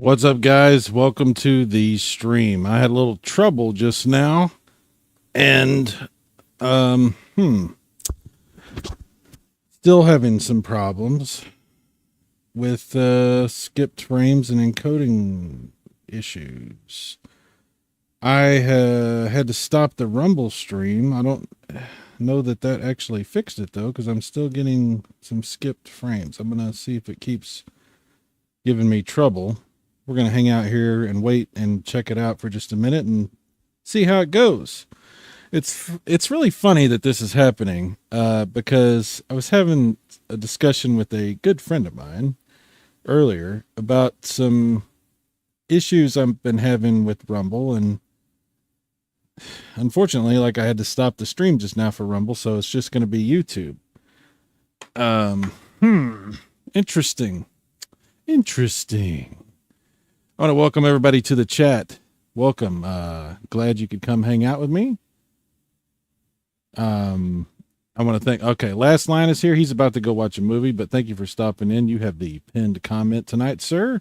What's up, guys? Welcome to the stream. I had a little trouble just now, and um, still having some problems with skipped frames and encoding issues. I had to stop the Rumble stream. I don't know that actually fixed it though, because I'm still getting some skipped frames. I'm gonna see if it keeps giving me trouble. We're going to hang out here and wait and check it out for just a minute and see how it goes. It's really funny that this is happening because I was having a discussion with a good friend of mine earlier about some issues I've been having with Rumble, and unfortunately, like, I had to stop the stream just now for Rumble, so it's just going to be YouTube. Interesting. I want to welcome everybody to the chat. Welcome. Glad you could come hang out with me. I want to thank, okay, Last Line is here. He's about to go watch a movie, but thank you for stopping in. You have the pinned comment tonight, sir.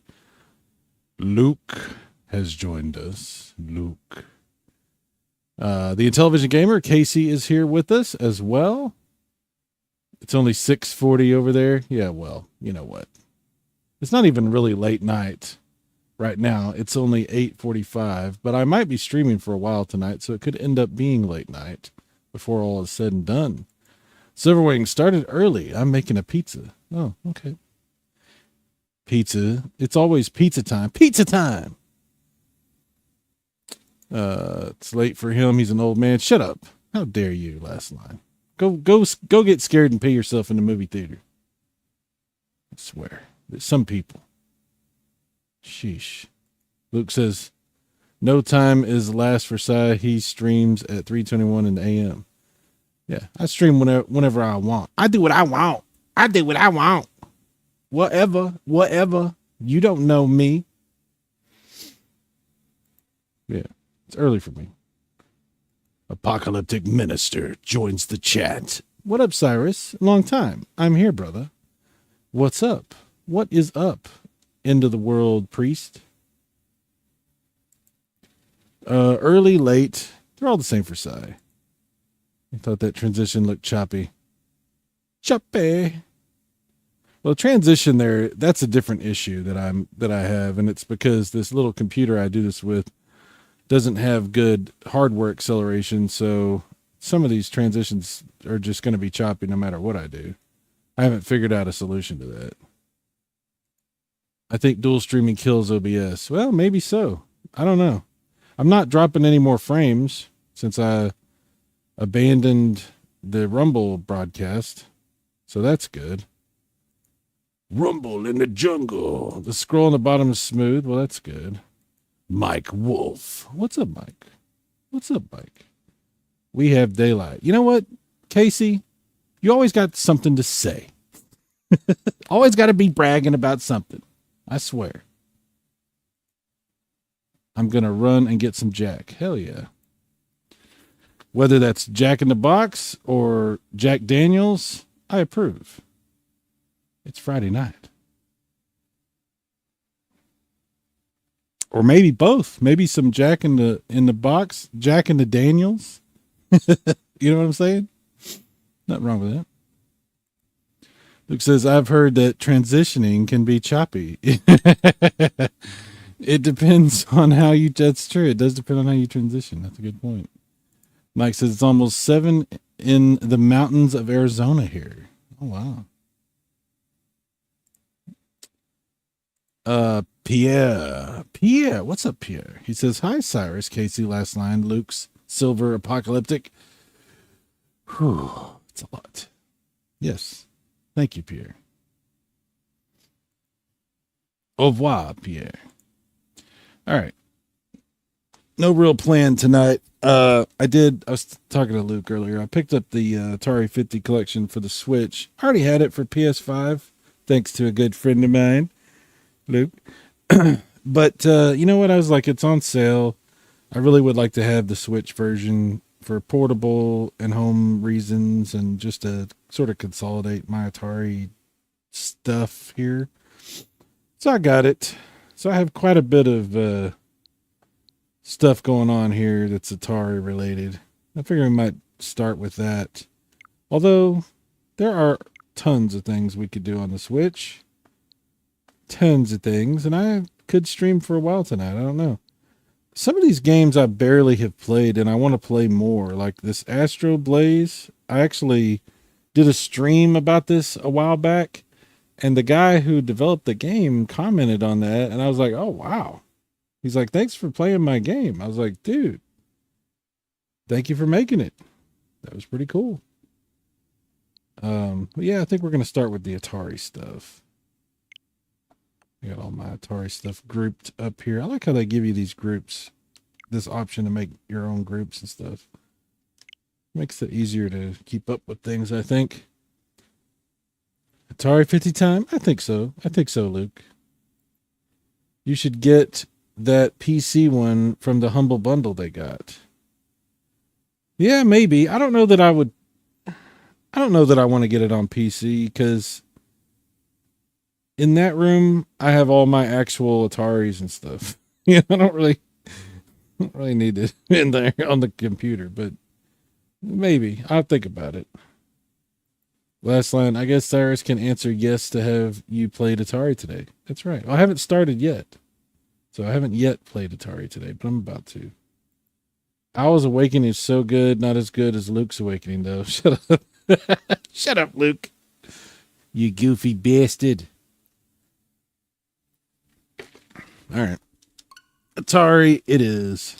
Luke has joined us. Luke. The Intellivision Gamer, Casey, is here with us as well. It's only 6:40 over there. Yeah, well, you know what? It's not even really late night. Right now, it's only 8:45, but I might be streaming for a while tonight, so it could end up being late night before all is said and done. Silverwing started early. I'm making a pizza. Oh, okay. Pizza. It's always pizza time. Pizza time! It's late for him. He's an old man. Shut up. How dare you, Last Line. Go get scared and pee yourself in the movie theater. I swear. There's some people. Sheesh. Luke says, no time is last for Cy. He streams at 3:21 in the AM. Yeah, I stream whenever I want. I do what I want. Whatever. You don't know me. Yeah, it's early for me. Apocalyptic Minister joins the chat. What up, Cyrus? Long time. I'm here, brother. What's up? What is up? End of the world priest. Early, late. They're all the same for Cy. I thought that transition looked choppy. Well, transition there, that's a different issue that I have, and it's because this little computer I do this with doesn't have good hardware acceleration, so some of these transitions are just going to be choppy no matter what I do. I haven't figured out a solution to that. I think dual streaming kills OBS. Well, maybe so. I don't know. I'm not dropping any more frames since I abandoned the Rumble broadcast. So that's good. Rumble in the jungle. The scroll on the bottom is smooth. Well, that's good. Mike Wolf. What's up, Mike? We have daylight. You know what, Casey? You always got something to say. Always got to be bragging about something. I swear. I'm going to run and get some Jack. Hell yeah. Whether that's Jack in the Box or Jack Daniels, I approve. It's Friday night. Or maybe both. Maybe some Jack in the Box, Jack in the Daniels. You know what I'm saying? Nothing wrong with that. Luke says, I've heard that transitioning can be choppy. It depends on how you, that's true. It does depend on how you transition. That's a good point. Mike says it's almost 7 in the mountains of Arizona here. Oh, wow. Pierre, what's up, Pierre? He says, hi, Cyrus, Casey, Last Line, Luke's Silver, Apocalyptic. Whew, it's a lot. Yes. Thank you, Pierre. Au revoir, Pierre. All right. No real plan tonight. I was talking to Luke earlier. I picked up the Atari 50 collection for the Switch. I already had it for PS5, thanks to a good friend of mine, Luke. But you know what? I was like, it's on sale. I really would like to have the Switch version for portable and home reasons, and just to sort of consolidate my Atari stuff here. So I got it. So I have quite a bit of stuff going on here that's Atari related. I figure I might start with that. Although there are tons of things we could do on the Switch. Tons of things. And I could stream for a while tonight. I don't know. Some of these games I barely have played and I want to play more. Like this Astro Blaze. I actually did a stream about this a while back. And the guy who developed the game commented on that. And I was like, oh, wow. He's like, thanks for playing my game. I was like, dude, thank you for making it. That was pretty cool. But yeah, I think we're going to start with the Atari stuff. I got all my Atari stuff grouped up here. I like how they give you these groups, this option to make your own groups and stuff. Makes it easier to keep up with things, I think. Atari 50 time? I think so. I think so, Luke. You should get that PC one from the Humble Bundle they got. Yeah, maybe. I don't know that I want to get it on PC because in that room I have all my actual Ataris and stuff. Yeah, I don't really need it in there on the computer, but maybe I'll think about it. Last line, I guess Cyrus can answer yes to have you played Atari today. That's right. Well, I haven't started yet. So I haven't yet played Atari today, but I'm about to. Owl's Awakening is so good, not as good as Luke's Awakening, though. Shut up. Shut up, Luke. You goofy bastard. All right. Atari it is.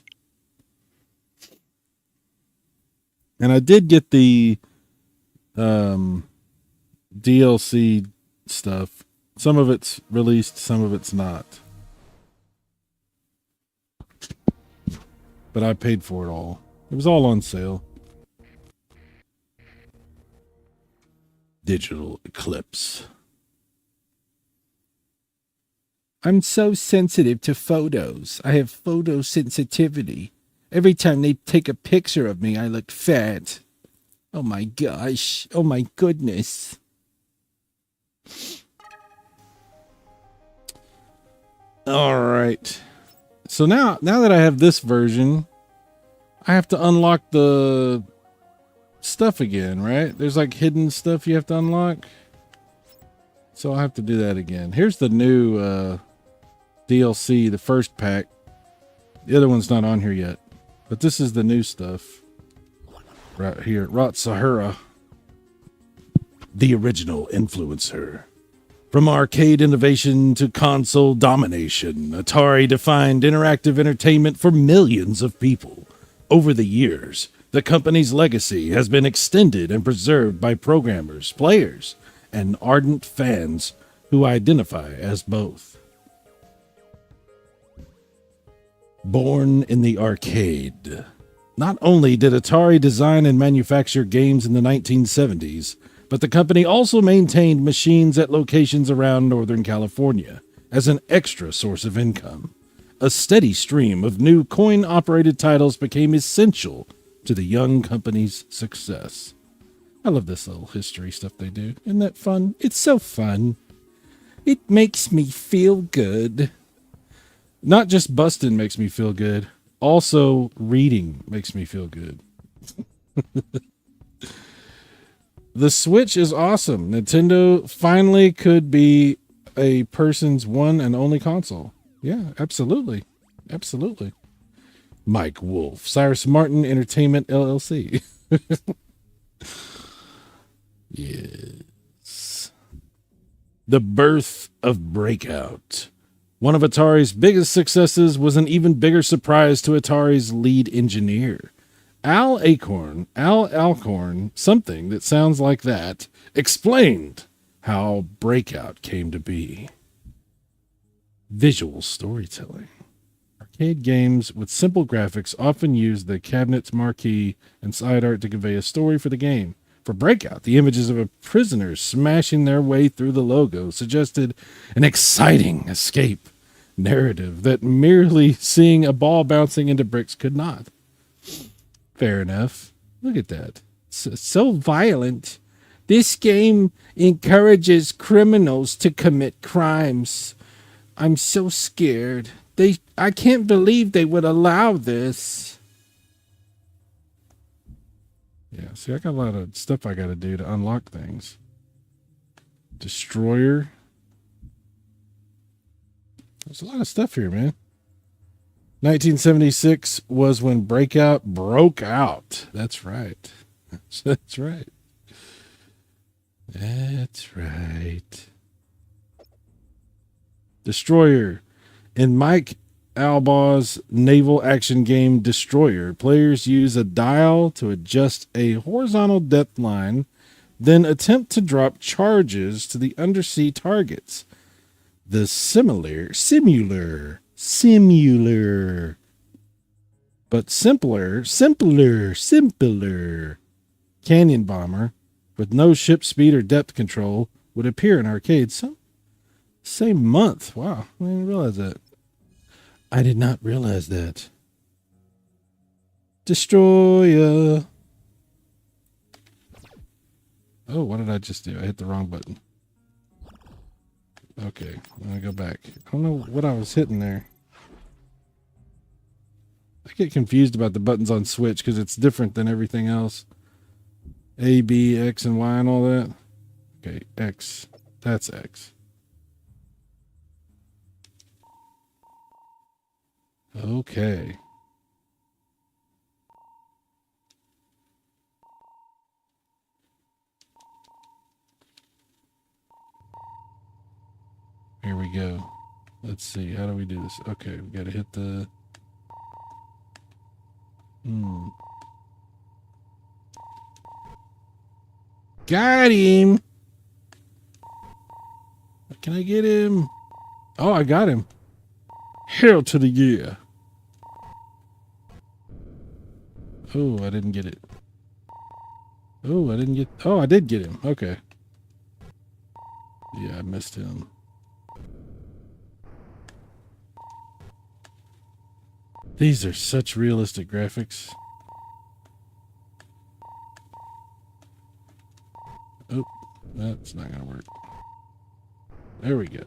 And I did get the DLC stuff. Some of it's released, some of it's not. But I paid for it all. It was all on sale. Digital Eclipse. I'm so sensitive to photos. I have photosensitivity. Every time they take a picture of me, I look fat. Oh my gosh. Oh my goodness. All right. So now that I have this version, I have to unlock the stuff again, right? There's like hidden stuff you have to unlock. So I'll have to do that again. Here's the new DLC, the first pack. The other one's not on here yet. But this is the new stuff. Right here. Rot Sahara. The original influencer. From arcade innovation to console domination, Atari defined interactive entertainment for millions of people. Over the years, the company's legacy has been extended and preserved by programmers, players, and ardent fans who identify as both. Born in the arcade. Not only did Atari design and manufacture games in the 1970s, but the company also maintained machines at locations around Northern California as an extra source of income. A steady stream of new coin-operated titles became essential to the young company's success. I love this little history stuff they do. Isn't that fun? It's so fun. It makes me feel good. Not just busting makes me feel good. Also, reading makes me feel good. The Switch is awesome. Nintendo finally could be a person's one and only console. Yeah, absolutely. Absolutely. Mike Wolf, Cyrus Martin Entertainment, LLC. Yes. The birth of Breakout. One of Atari's biggest successes was an even bigger surprise to Atari's lead engineer. Al Alcorn, something that sounds like that, explained how Breakout came to be. Visual storytelling. Arcade games with simple graphics often use the cabinet's marquee and side art to convey a story for the game. For Breakout, the images of a prisoner smashing their way through the logo suggested an exciting escape narrative that merely seeing a ball bouncing into bricks could not. Fair enough. Look at that. So violent. This game encourages criminals to commit crimes. I'm so scared. I can't believe they would allow this. Yeah, see, I got a lot of stuff I got to do to unlock things. Destroyer. There's a lot of stuff here, man. 1976 was when Breakout broke out. That's right. That's right. That's right. Destroyer. In Mike Albaugh's naval action game Destroyer, players use a dial to adjust a horizontal depth line, then attempt to drop charges to the undersea targets. The similar, but simpler Canyon Bomber with no ship speed or depth control would appear in arcades same month. Wow, I didn't realize that. I did not realize that. Destroyer. Oh, what did I just do? I hit the wrong button. Okay, I'm gonna go back. I don't know what I was hitting there. I get confused about the buttons on Switch because it's different than everything else. A, B, X, and Y and all that. Okay, X. That's X. Okay. Here we go. Let's see. How do we do this? Okay, we gotta hit the... Got him! Can I get him? Oh, I got him. Hell to the yeah. Oh, I didn't get it. Oh, I didn't get... Oh, I did get him. Okay. Yeah, I missed him. These are such realistic graphics. Oh, that's not gonna work. There we go.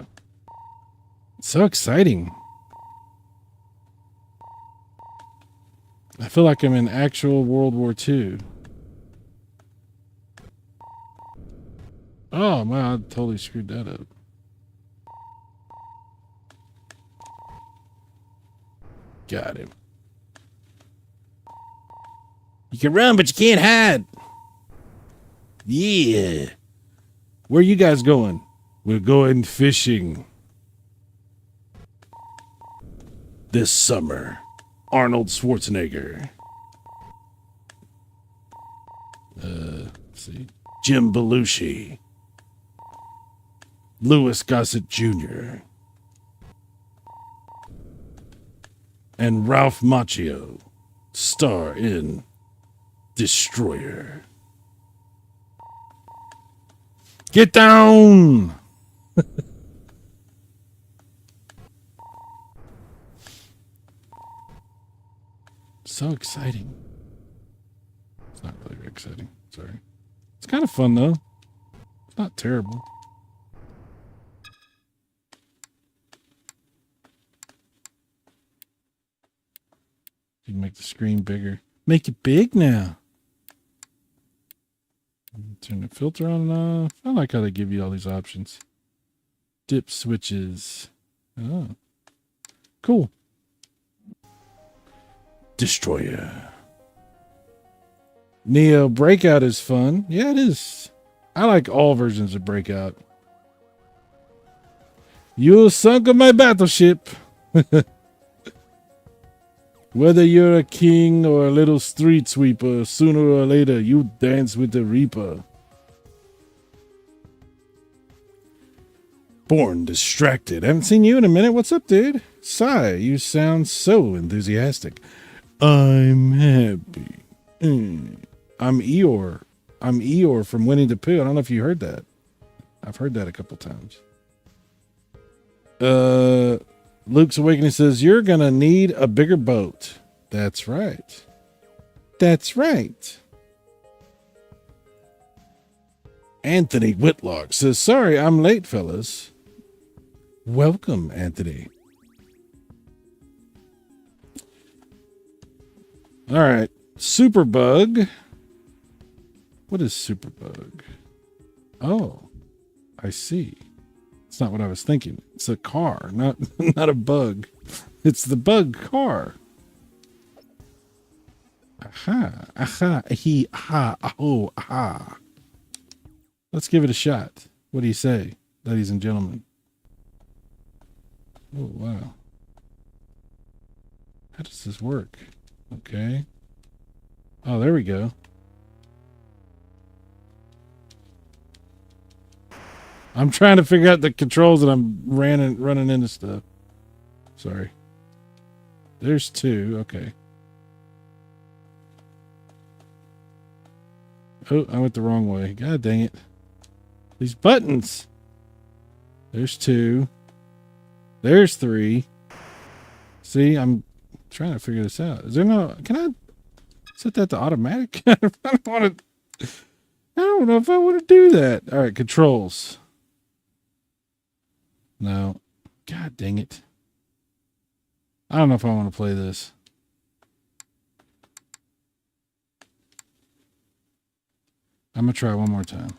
So exciting. I feel like I'm in actual World War II. Oh, man, I totally screwed that up. Got him. You can run, but you can't hide. Yeah. Where you guys going? We're going fishing. This summer, Arnold Schwarzenegger. Let's see. Jim Belushi. Louis Gossett Jr. And Ralph Macchio star in Destroyer. Get down! So exciting. It's not really very exciting. Sorry. It's kind of fun, though. It's not terrible. You can make the screen bigger. Make it big now. Turn the filter on and off. I like how they give you all these options. Dip switches. Oh. Cool. Destroyer. Neo Breakout is fun. Yeah, it is. I like all versions of Breakout. You sunk on my battleship. Whether you're a king or a little street sweeper, sooner or later you dance with the Reaper. Born distracted. Haven't seen you in a minute. What's up, dude? Sigh, you sound so enthusiastic. I'm happy. I'm Eeyore. I'm Eeyore from Winnie the Pooh. I don't know if you heard that. I've heard that a couple times. Luke's Awakening says, you're going to need a bigger boat. That's right. That's right. Anthony Whitlock says, sorry, I'm late, fellas. Welcome, Anthony. All right. Superbug. What is Superbug? Oh, I see. It's not what I was thinking. It's a car, not a bug. It's the bug car. Aha, aha, he, aha, oh, aha. Let's give it a shot. What do you say, ladies and gentlemen? Oh, wow. How does this work? Okay. Oh, there we go. I'm trying to figure out the controls and I'm running into stuff. Sorry. There's two. Okay. Oh, I went the wrong way. God dang it. These buttons. There's two. There's three. See, I'm trying to figure this out. Is there no... Can I set that to automatic? I don't want to... I don't know if I want to do that. All right, controls. No. God dang it. I don't know if I want to play this. I'm going to try one more time.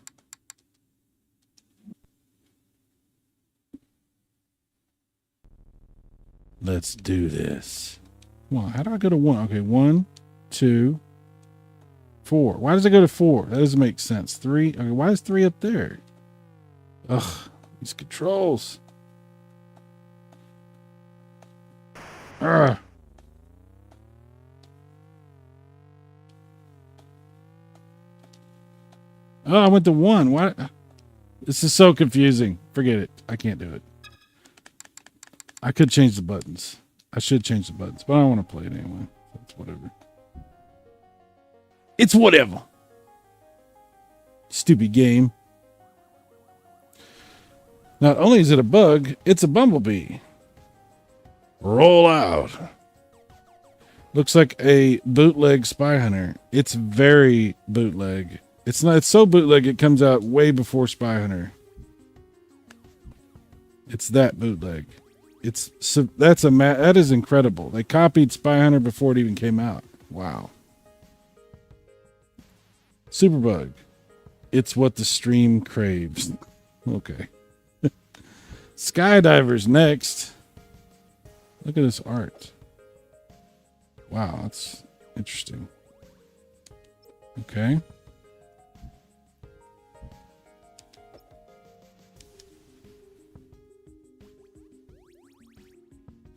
Let's do this. Come on, how do I go to one? Okay, 1, 2, 4. Why does it go to 4? That doesn't make sense. 3. Okay, why is 3 up there? Ugh, these controls. Ugh. Oh, I went to 1. Why? This is so confusing. Forget it. I can't do it. I could change the buttons. I should change the buttons, but I don't want to play it anyway. It's whatever. It's whatever. Stupid game. Not only is it a bug, it's a bumblebee. Roll out. Looks like a bootleg Spy Hunter. It's very bootleg. It's not. It's so bootleg it comes out way before Spy Hunter. It's that bootleg. That is incredible. They copied Spy Hunter before it even came out. Wow. Superbug. It's what the stream craves. Okay. Skydivers next. Look at this art. Wow, that's interesting. Okay.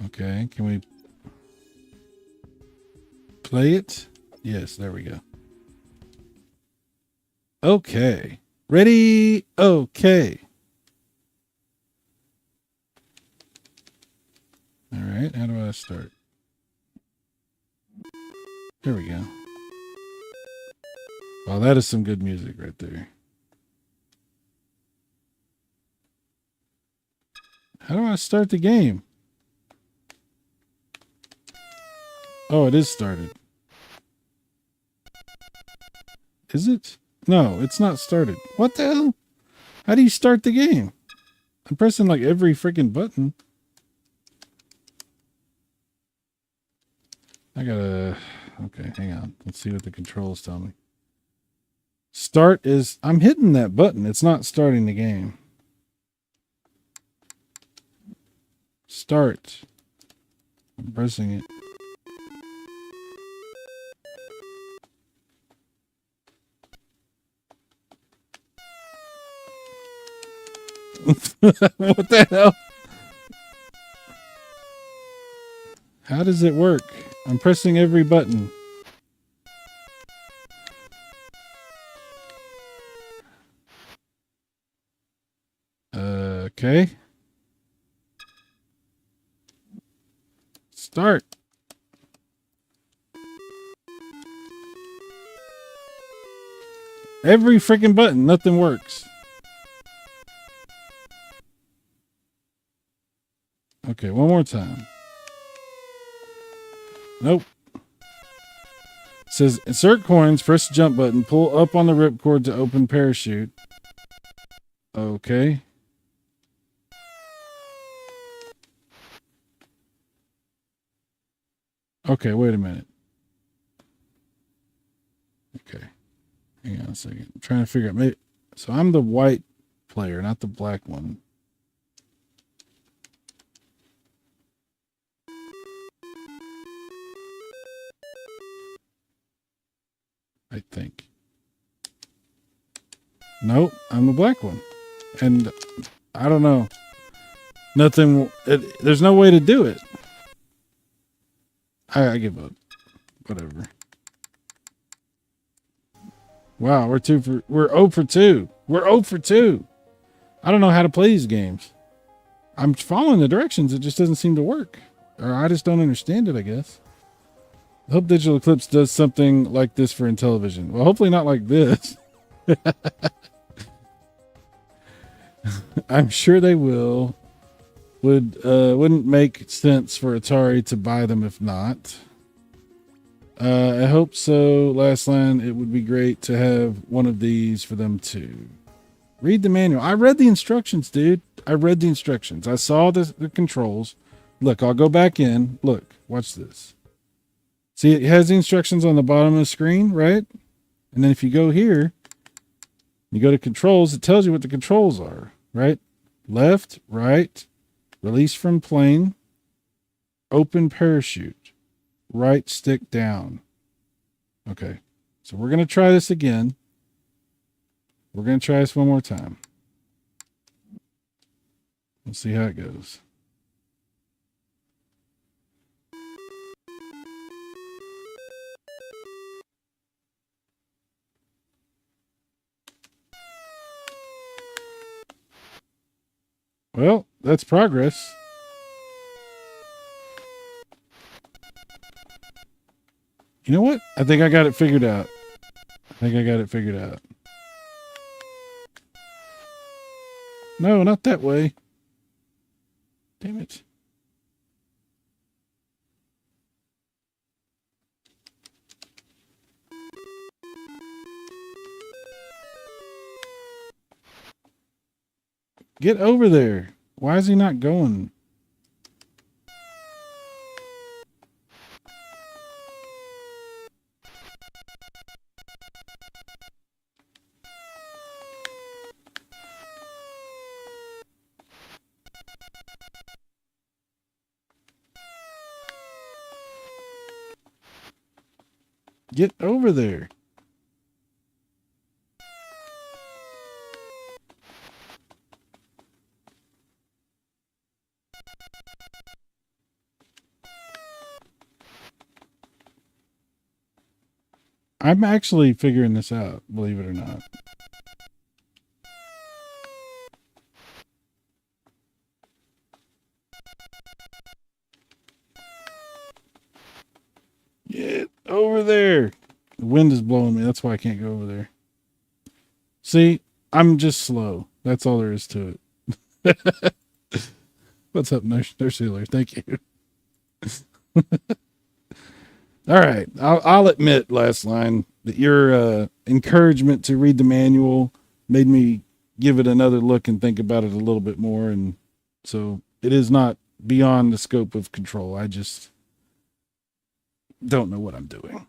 Okay, can we play it? Yes, there we go. Okay. Ready? Okay. All right, how do I start? There we go. Wow, that is some good music right there. How do I start the game? Oh, it is started. Is it? No, it's not started. What the hell? How do you start the game? I'm pressing like every freaking button. I gotta... Okay, hang on. Let's see what the controls tell me. Start is... I'm hitting that button. It's not starting the game. Start. I'm pressing it. What the hell? How does it work? I'm pressing every button. Okay. Start. Every freaking button, nothing works. Okay, one more time. Nope. It says insert coins, press the jump button, pull up on the ripcord to open parachute. Okay. Okay, wait a minute. Okay. Hang on a second. I'm trying to figure out. Maybe, so I'm the white player, not the black one. I think. Nope, I'm the black one. And I don't know. Nothing. There's no way to do it. I give up. Whatever. Wow, we're 0 for 2. We're 0 for 2. I don't know how to play these games. I'm following the directions. It just doesn't seem to work. Or I just don't understand it, I guess. I hope Digital Eclipse does something like this for Intellivision. Well, hopefully not like this. I'm sure they will. Wouldn't make sense for Atari to buy them if not. I hope so. Last line, it would be great to have one of these for them too. Read the manual. I read the instructions, dude. I read the instructions. I saw the controls. Look, I'll go back in. Look, watch this. See, it has the instructions on the bottom of the screen, right? And then if you go here, you go to controls, it tells you what the controls are, right? Left, right, release from plane, open parachute, right stick down. Okay, so we're going to try this again. We're going to try this one more time. Let's see how it goes. Well, that's progress. You know what? I think I got it figured out. No, not that way. Damn it. Get over there. Why is he not going? Get over there. I'm actually figuring this out, believe it or not. Get over there. The wind is blowing me. That's why I can't go over there. See, I'm just slow. That's all there is to it. What's up, Nurse Healer? Thank you. All right. I'll admit, last line, that your encouragement to read the manual made me give it another look and think about it a little bit more. And so it is not beyond the scope of control. I just don't know what I'm doing.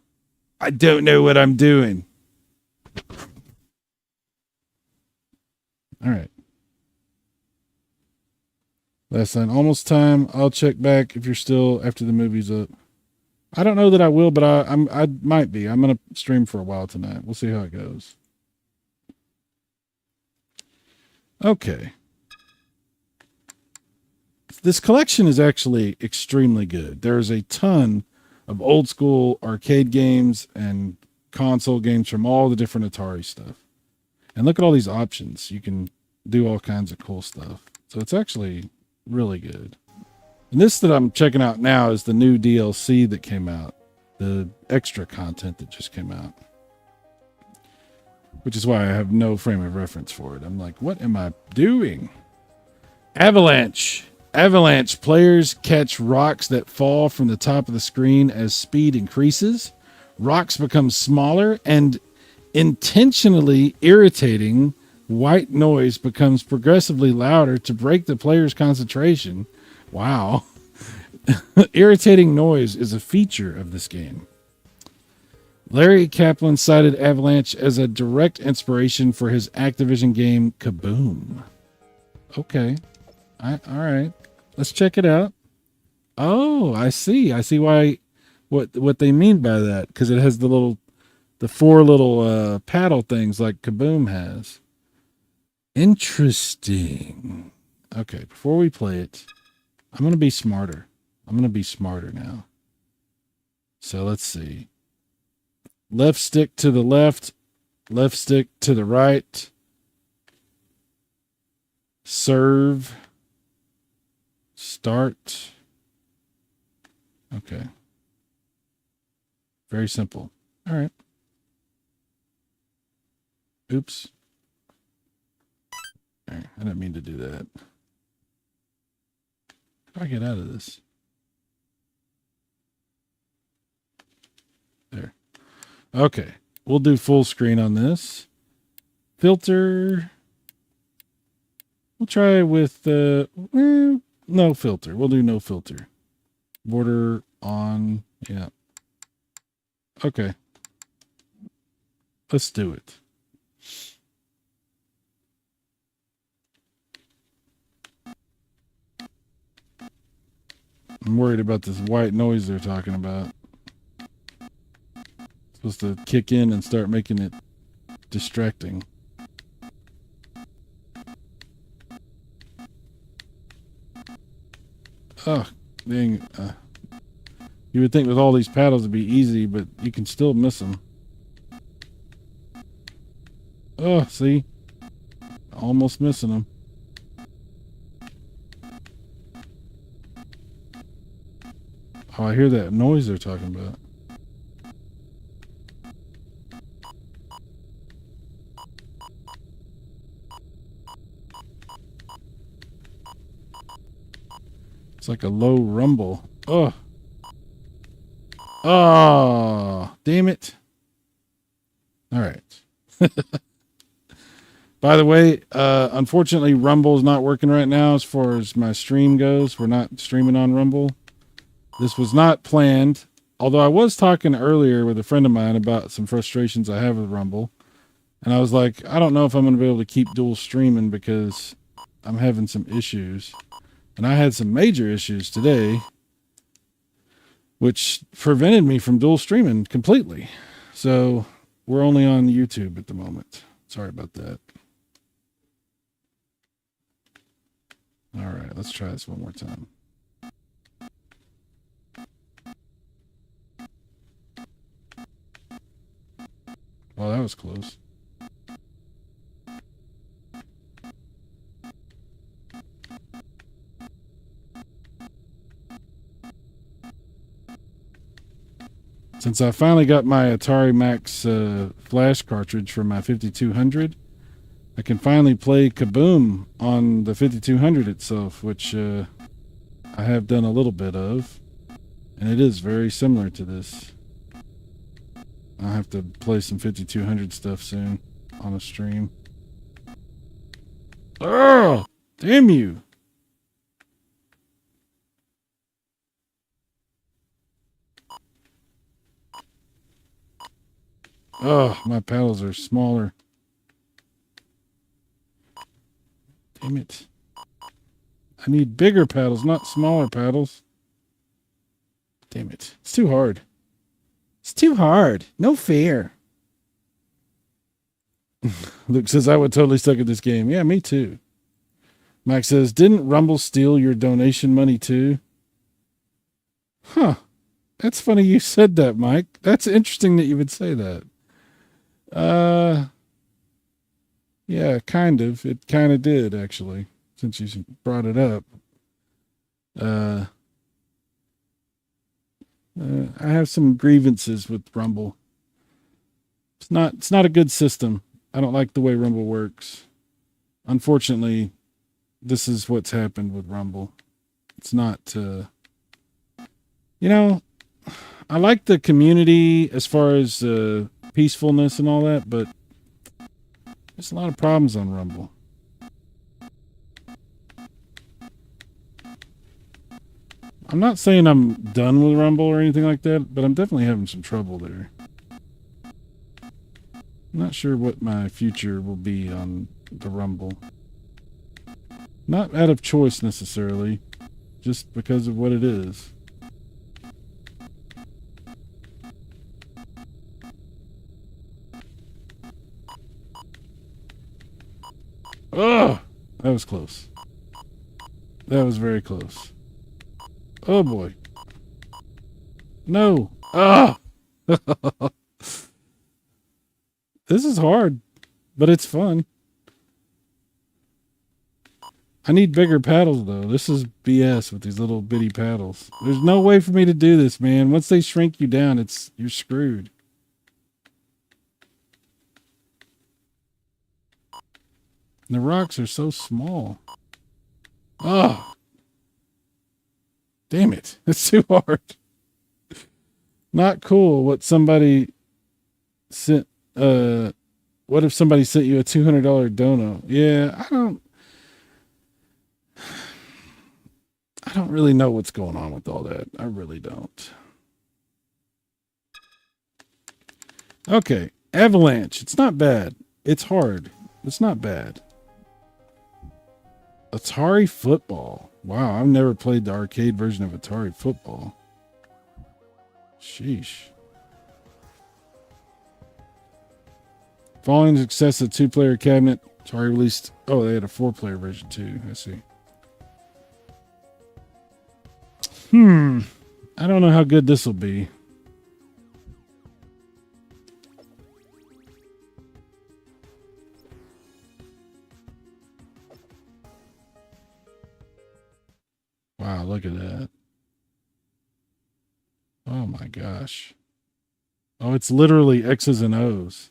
I don't know what I'm doing. All right. Last line, almost time. I'll check back if you're still after the movie's up. I don't know that I will, but I might be. I'm gonna stream for a while tonight. We'll see how it goes. Okay. This collection is actually extremely good. There's a ton of old school arcade games and console games from all the different Atari stuff. And look at all these options. You can do all kinds of cool stuff. So it's actually really good. And this that I'm checking out now is the new DLC that came out. The extra content that just came out. Which is why I have no frame of reference for it. I'm like, what am I doing? Avalanche. Avalanche players catch rocks that fall from the top of the screen as speed increases. Rocks become smaller and intentionally irritating white noise becomes progressively louder to break the player's concentration. Wow. Irritating noise is a feature of this game. Larry Kaplan cited Avalanche as a direct inspiration for his Activision game Kaboom. Okay. All right. Let's check it out. Oh, I see. I see why what they mean by that, because it has the four little paddle things like Kaboom has. Interesting. Okay, before we play it, I'm going to be smarter. I'm going to be smarter now. So let's see. Left stick to the left stick to the right. Serve. Start. Okay. Very simple. All right. Oops. All right. I didn't mean to do that. How do I get out of this? There. Okay. We'll do full screen on this. Filter. We'll try with no filter. We'll do no filter. Border on. Yeah. Okay. Let's do it. I'm worried about this white noise they're talking about. It's supposed to kick in and start making it distracting. Oh, dang. You would think with all these paddles it'd be easy, but you can still miss them. Oh, see? Almost missing them. Oh, I hear that noise they're talking about. It's like a low rumble. Oh. Oh, damn it. All right. By the way, unfortunately, Rumble's not working right now as far as my stream goes. We're not streaming on Rumble. This was not planned, although I was talking earlier with a friend of mine about some frustrations I have with Rumble. And I was like, I don't know if I'm going to be able to keep dual streaming because I'm having some issues. And I had some major issues today, which prevented me from dual streaming completely. So we're only on YouTube at the moment. Sorry about that. All right, let's try this one more time. Well, that was close. Since I finally got my Atari Max flash cartridge for my 5200, I can finally play Kaboom on the 5200 itself, which I have done a little bit of, and it is very similar to this. I'll have to play some 5200 stuff soon on a stream. Oh, damn you. Oh, my paddles are smaller. Damn it. I need bigger paddles, not smaller paddles. Damn it. It's too hard. It's too hard. No fair. Luke says, I would totally suck at this game. Yeah, me too. Mike says, didn't Rumble steal your donation money too? Huh. That's funny you said that, Mike. That's interesting that you would say that. Yeah, kind of. It kind of did, actually, since you brought it up. I have some grievances with Rumble. It's not a good system. I don't like the way Rumble works. Unfortunately, this is what's happened with Rumble. It's not, I like the community as far as peacefulness and all that, but there's a lot of problems on Rumble. I'm not saying I'm done with Rumble or anything like that, but I'm definitely having some trouble there. I'm not sure what my future will be on the Rumble. Not out of choice necessarily, just because of what it is. Oh, that was close. That was very close. Oh boy. No. Ah. This is hard, but it's fun. I need bigger paddles though. This is BS with these little bitty paddles. There's no way for me to do this, man. Once they shrink you down, you're screwed. The rocks are so small. Oh. Damn it. It's too hard. Not cool what somebody sent. What if somebody sent you a $200 dono? Yeah, I don't really know what's going on with all that. I really don't. Okay. Avalanche. It's not bad. It's hard. It's not bad. Atari Football. Wow, I've never played the arcade version of Atari Football. Sheesh. Following the success of the 2-player cabinet, Atari released... Oh, they had a 4-player version too. I see. I don't know how good this will be. Wow, look at that. Oh my gosh. Oh, it's literally X's and O's.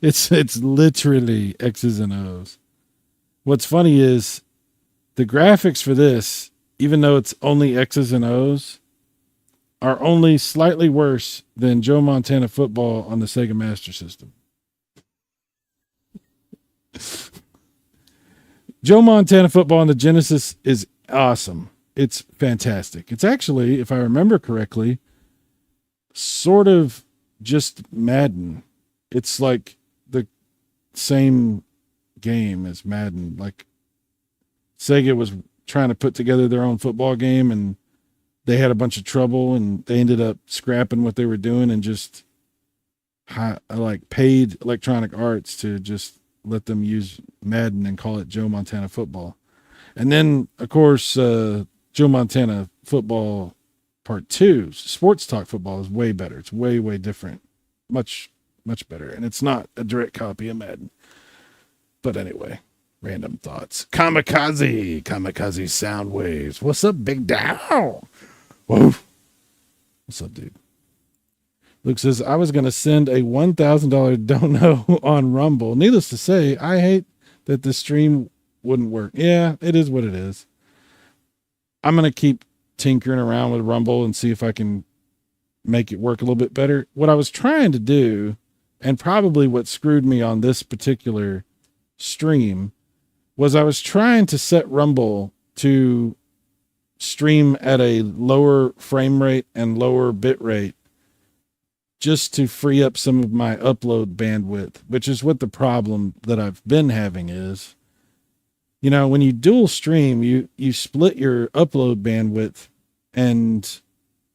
It's literally X's and O's. What's funny is the graphics for this, even though it's only X's and O's, are only slightly worse than Joe Montana Football on the Sega Master System. Joe Montana Football on the Genesis is awesome. It's fantastic. It's actually, if I remember correctly, sort of just Madden. It's like the same game as Madden. Like Sega was trying to put together their own football game and they had a bunch of trouble and they ended up scrapping what they were doing and just paid Electronic Arts to just let them use Madden and call it Joe Montana Football. And then, of course, Joe Montana Football Part 2, Sports Talk Football, is way better. It's way, way different. Much, much better. And it's not a direct copy of Madden. But anyway, random thoughts. Kamikaze sound waves. What's up, Big Dow? Whoa. What's up, dude? Luke says, I was going to send a $1,000 dono on Rumble. Needless to say, I hate that the stream wouldn't work. Yeah, it is what it is. I'm going to keep tinkering around with Rumble and see if I can make it work a little bit better. What I was trying to do, and probably what screwed me on this particular stream, was I was trying to set Rumble to stream at a lower frame rate and lower bit rate just to free up some of my upload bandwidth, which is what the problem that I've been having is. You know, when you dual stream, you split your upload bandwidth and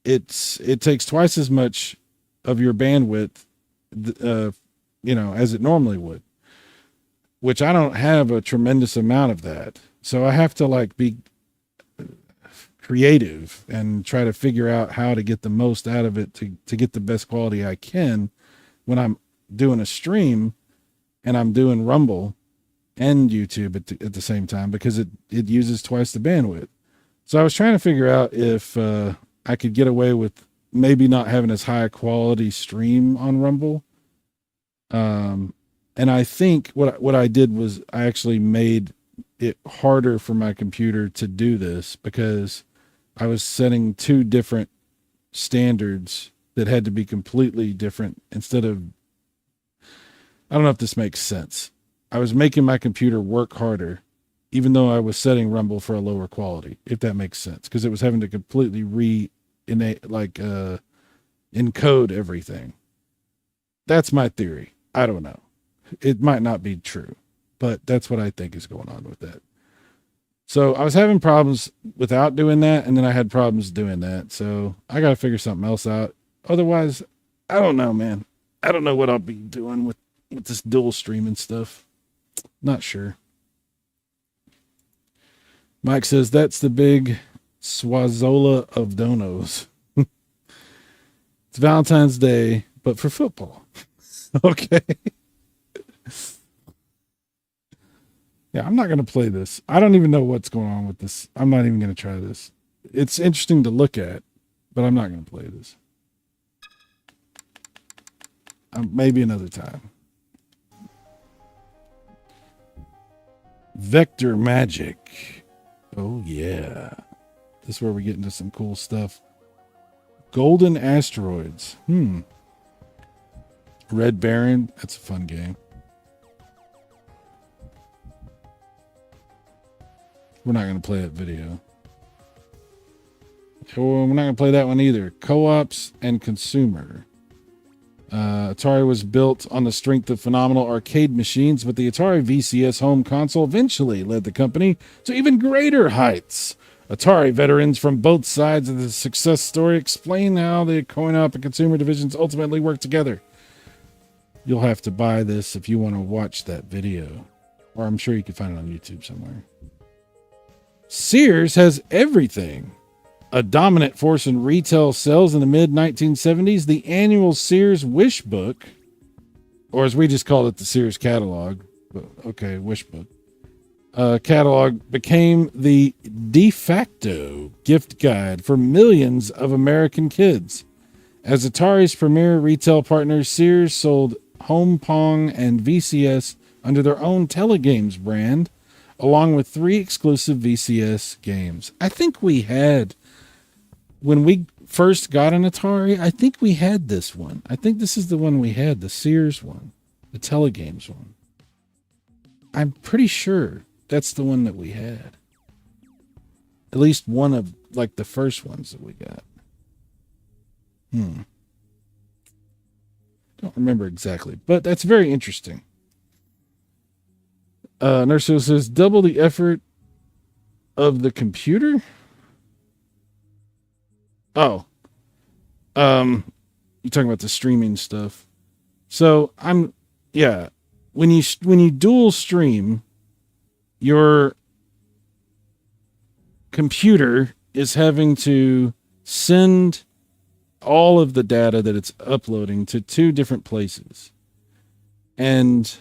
it takes twice as much of your bandwidth, as it normally would, which I don't have a tremendous amount of that. So I have to be creative and try to figure out how to get the most out of it to get the best quality I can when I'm doing a stream and I'm doing Rumble and YouTube at the same time, because it uses twice the bandwidth. So I was trying to figure out if I could get away with maybe not having as high a quality stream on Rumble. And I think what I did was I actually made it harder for my computer to do this, because I was setting two different standards that had to be completely different instead of, I don't know if this makes sense. I was making my computer work harder even though I was setting Rumble for a lower quality, if that makes sense, because it was having to completely encode everything. That's my theory. I don't know. It might not be true, but that's what I think is going on with that. So I was having problems without doing that, and then I had problems doing that. So I got to figure something else out. Otherwise, I don't know, man. I don't know what I'll be doing with this dual streaming stuff. Not sure. Mike says that's the big Swazola of donos. It's Valentine's Day, but for football. Okay. Yeah, I'm not going to play this. I don't even know what's going on with this. I'm not even going to try this. It's interesting to look at, but I'm not going to play this. Maybe another time. Vector Magic. Oh, yeah. This is where we get into some cool stuff. Golden Asteroids. Red Baron. That's a fun game. We're not going to play that video. We're not going to play that one either. Co-ops and consumer. Atari was built on the strength of phenomenal arcade machines, but the Atari VCS home console eventually led the company to even greater heights. Atari veterans from both sides of the success story explain how the coin-op and consumer divisions ultimately work together. You'll have to buy this if you want to watch that video, or I'm sure you can find it on YouTube somewhere. Sears has everything. A dominant force in retail sales in the mid-1970s, the annual Sears Wish Book, or as we just called it, the Sears Catalog, okay, Wish Book, catalog became the de facto gift guide for millions of American kids. As Atari's premier retail partner, Sears sold Home Pong and VCS under their own Telegames brand, along with 3 exclusive VCS games. I think we had, when we first got an Atari, I think we had this one. I think this is the one we had, the Sears one, the Telegames one. I'm pretty sure that's the one that we had. At least one of, like, the first ones that we got. Don't remember exactly, but that's very interesting. Nurso says, double the effort of the computer? Oh. You're talking about the streaming stuff. So when you dual stream, your computer is having to send all of the data that it's uploading to 2 different places. And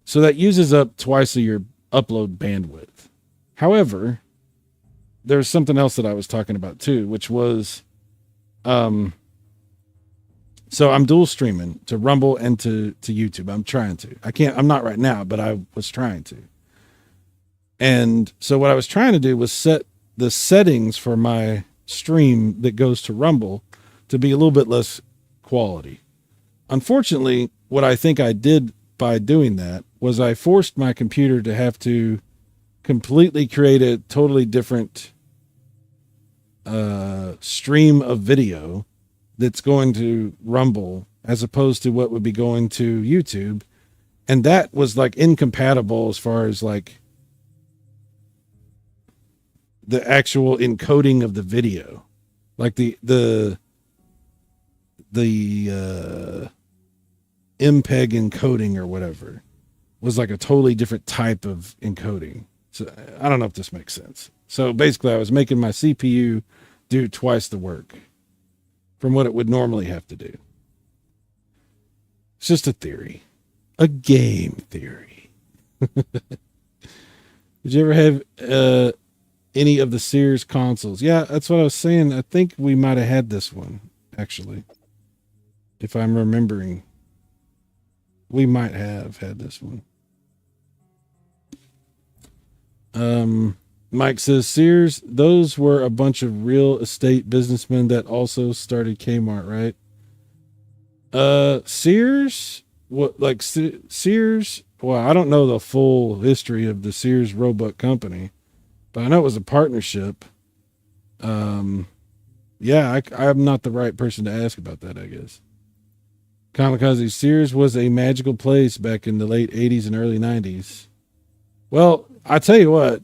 so that uses up twice of your upload bandwidth. However, there's something else that I was talking about too, which was, so I'm dual streaming to Rumble and to YouTube. I'm trying to. I'm not right now, but I was trying to. And so what I was trying to do was set the settings for my stream that goes to Rumble to be a little bit less quality. Unfortunately, what I think I did by doing that was I forced my computer to have to completely create a totally different stream of video that's going to Rumble as opposed to what would be going to YouTube. And that was like incompatible as far as like the actual encoding of the video. Like the MPEG encoding or whatever was like a totally different type of encoding. So I don't know if this makes sense. So basically I was making my CPU do twice the work from what it would normally have to do. It's just a theory, a game theory. Did you ever have any of the Sears consoles? Yeah, that's what I was saying. I think we might have had this one, actually. If I'm remembering, we might have had this one. Mike says, Sears, those were a bunch of real estate businessmen that also started Kmart, right? Sears, what, like Sears well, I don't know the full history of the Sears Roebuck Company, but I know it was a partnership. Yeah, I'm not the right person to ask about that, I guess. Kamikaze, Sears was a magical place back in the late 80s and early 90s. Well, I tell you what,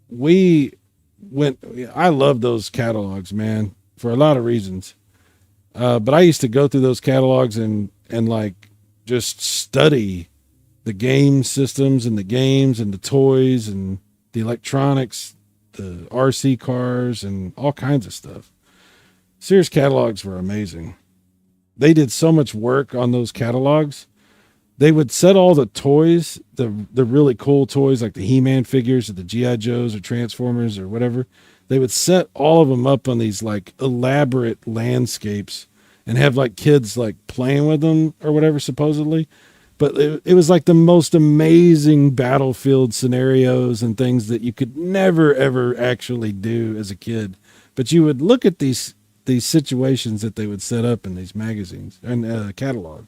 we I love those catalogs, man, for a lot of reasons. But I used to go through those catalogs and like just study the game systems and the games and the toys and the electronics, the RC cars and all kinds of stuff. Sears catalogs were amazing. They did so much work on those catalogs. They would set all the toys, the really cool toys like the He-Man figures or the G.I. Joes or Transformers or whatever. They would set all of them up on these like elaborate landscapes and have like kids like playing with them or whatever, supposedly. But it was like the most amazing battlefield scenarios and things that you could never, ever actually do as a kid. But you would look at these situations that they would set up in these magazines and catalog.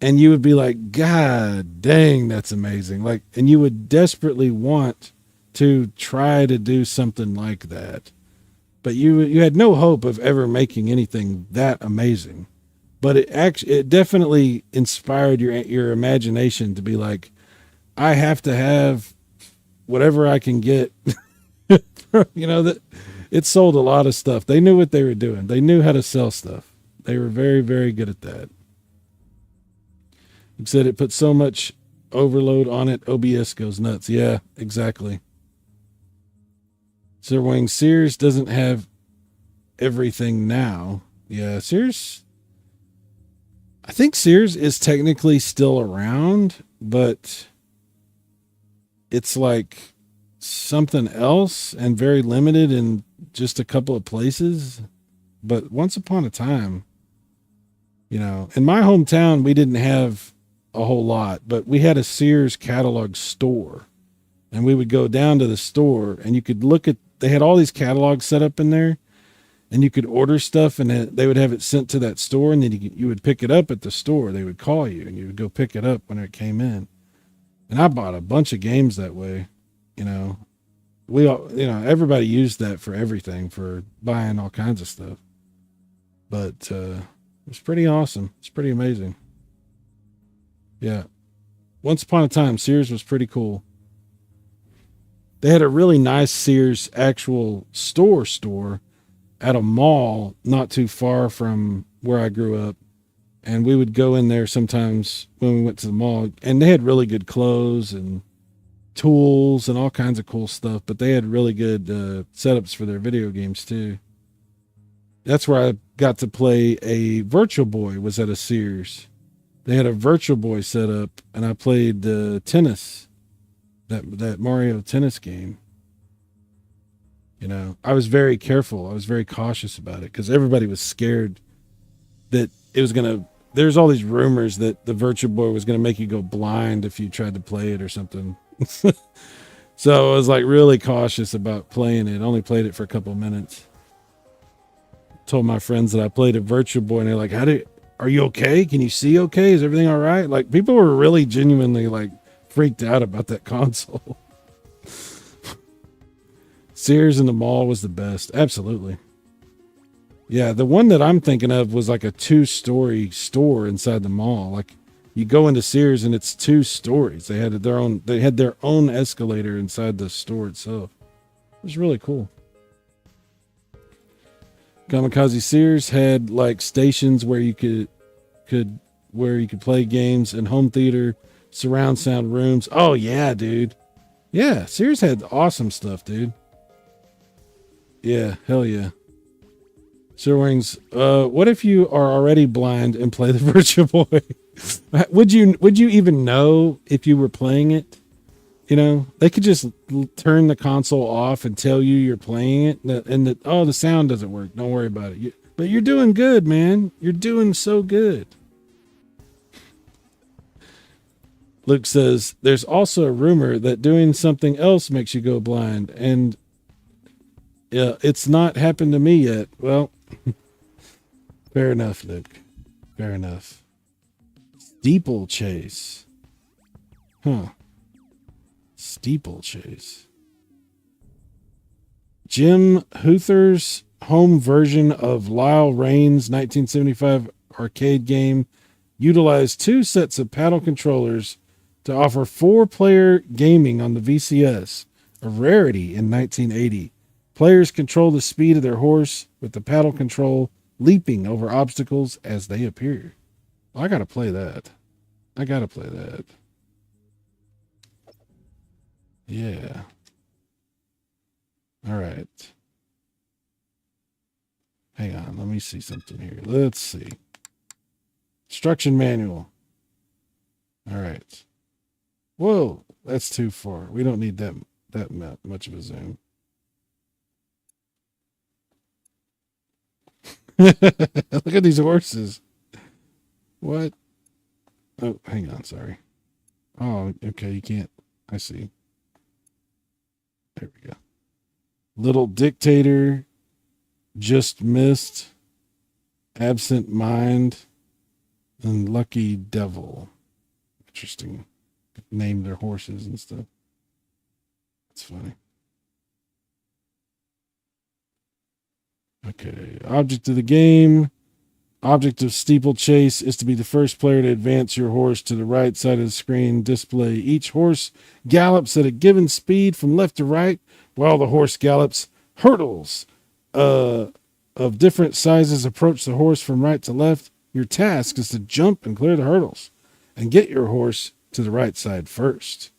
And you would be like, God dang, that's amazing. Like, and you would desperately want to try to do something like that. But you had no hope of ever making anything that amazing. But it definitely inspired your imagination to be like, I have to have whatever I can get. That it sold a lot of stuff. They knew what they were doing. They knew how to sell stuff. They were very, very good at that. He said it put so much overload on it, OBS goes nuts. Yeah, exactly. Sir Wing, Sears doesn't have everything now. Yeah, Sears. I think Sears is technically still around, but it's like something else and very limited in just a couple of places. But once upon a time, in my hometown, we didn't have a whole lot, but we had a Sears catalog store, and we would go down to the store and you could look at, they had all these catalogs set up in there, and you could order stuff and they would have it sent to that store, and then you would pick it up at the store. They would call you and you would go pick it up when it came in. And I bought a bunch of games that way. We all, everybody used that for everything, for buying all kinds of stuff. But it was pretty awesome. It's pretty amazing. Yeah. Once upon a time, Sears was pretty cool. They had a really nice Sears actual store at a mall not too far from where I grew up. And we would go in there sometimes when we went to the mall, and they had really good clothes and tools and all kinds of cool stuff, but they had really good setups for their video games too. That's where I got to play a Virtual Boy, was at a Sears. They had a Virtual Boy set up, and I played tennis, that Mario tennis game. I was very careful. I was very cautious about it because everybody was scared that it was there's all these rumors that the Virtual Boy was going to make you go blind if you tried to play it or something. So I was like really cautious about playing it. Only played it for a couple of minutes. Told my friends that I played a Virtual Boy, and they're like, are you okay? Can you see okay? Is everything all right? Like, people were really genuinely like freaked out about that console. Sears in the mall was the best. Absolutely. Yeah, the one that I'm thinking of was like a 2-story store inside the mall. Like, you go into Sears and it's 2 stories. They had their own escalator inside the store itself. It was really cool. Kamikaze, Sears had like stations where you could play games, and home theater, surround sound rooms. Oh yeah, dude. Yeah, Sears had awesome stuff, dude. Yeah, hell yeah. Sir Wings, what if you are already blind and play the Virtual Boy? Would you even know if you were playing it? They could just turn the console off and tell you you're playing it, and the sound doesn't work. Don't worry about it. But you're doing good, man. You're doing so good. Luke says, there's also a rumor that doing something else makes you go blind, and it's not happened to me yet. Well, fair enough, Luke. Fair enough. Steeplechase. Huh. Steeplechase. Jim Huther's home version of Lyle Rain's 1975 arcade game utilized 2 sets of paddle controllers to offer 4-player gaming on the VCS, a rarity in 1980. Players control the speed of their horse with the paddle control, leaping over obstacles as they appear. I gotta play that. Yeah. All right. Hang on. Let me see something here. Let's see. Instruction manual. All right. Whoa, that's too far. We don't need that much of a zoom. Look at these horses. What? Oh, hang on. Sorry. Oh, okay. You can't. I see. There we go. Little Dictator, Just Missed, Absent Mind, and Lucky Devil. Interesting. Name their horses and stuff. That's funny. Okay. Object of the game. Object of steeplechase is to be the first player to advance your horse to the right side of the screen display. Each horse gallops at a given speed from left to right, while the horse gallops. Hurdles of different sizes approach the horse from right to left. Your task is to jump and clear the hurdles and get your horse to the right side first.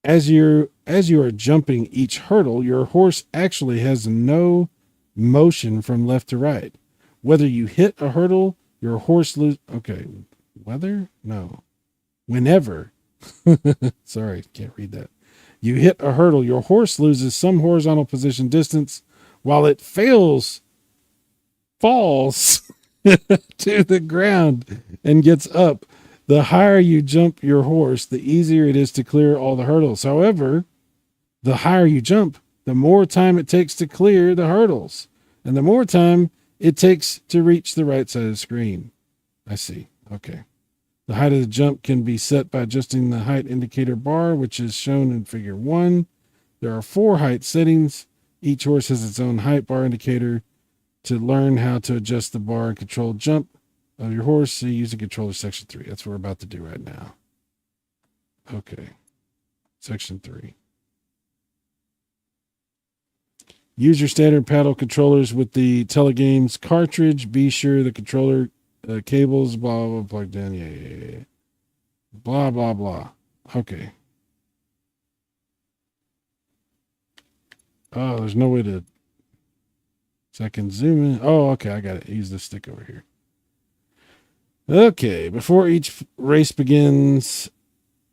As you are jumping each hurdle, your horse actually has no motion from left to right. Whether you hit a hurdle, your horse loses. Okay. Whether? No. Whenever. Sorry, can't read that. You hit a hurdle, your horse loses some horizontal position distance while it falls to the ground and gets up. The higher you jump your horse, the easier it is to clear all the hurdles. However, the higher you jump, the more time it takes to clear the hurdles, and the more time it takes to reach the right side of the screen. I see. Okay. The height of the jump can be set by adjusting the height indicator bar, which is shown in figure 1. There are 4 height settings. Each horse has its own height bar indicator. To learn how to adjust the bar and control jump of your horse, so use the controller section 3. That's what we're about to do right now. Okay. Section 3. Use your standard paddle controllers with the Telegames cartridge. Be sure the controller cables, blah, blah, plugged in. Yeah. Blah, blah, blah. Okay. Oh, there's no way to... So I can zoom in. Oh, okay. I got it. Use the stick over here. Okay. Before each race begins...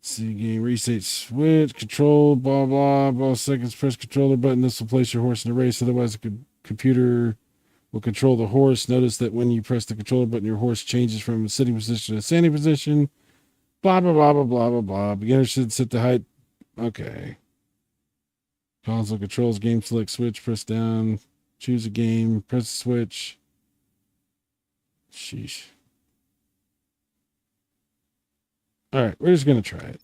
See, game reset switch, control, blah, blah, blah, seconds, press controller button. This will place your horse in a race. Otherwise, the computer will control the horse. Notice that when you press the controller button, your horse changes from a sitting position to a standing position. Blah, blah, blah, blah, blah, blah, blah. Beginner should set the height. Okay. Console controls, game select switch, press down, choose a game, press the switch. Sheesh. All right, we're just going to try it.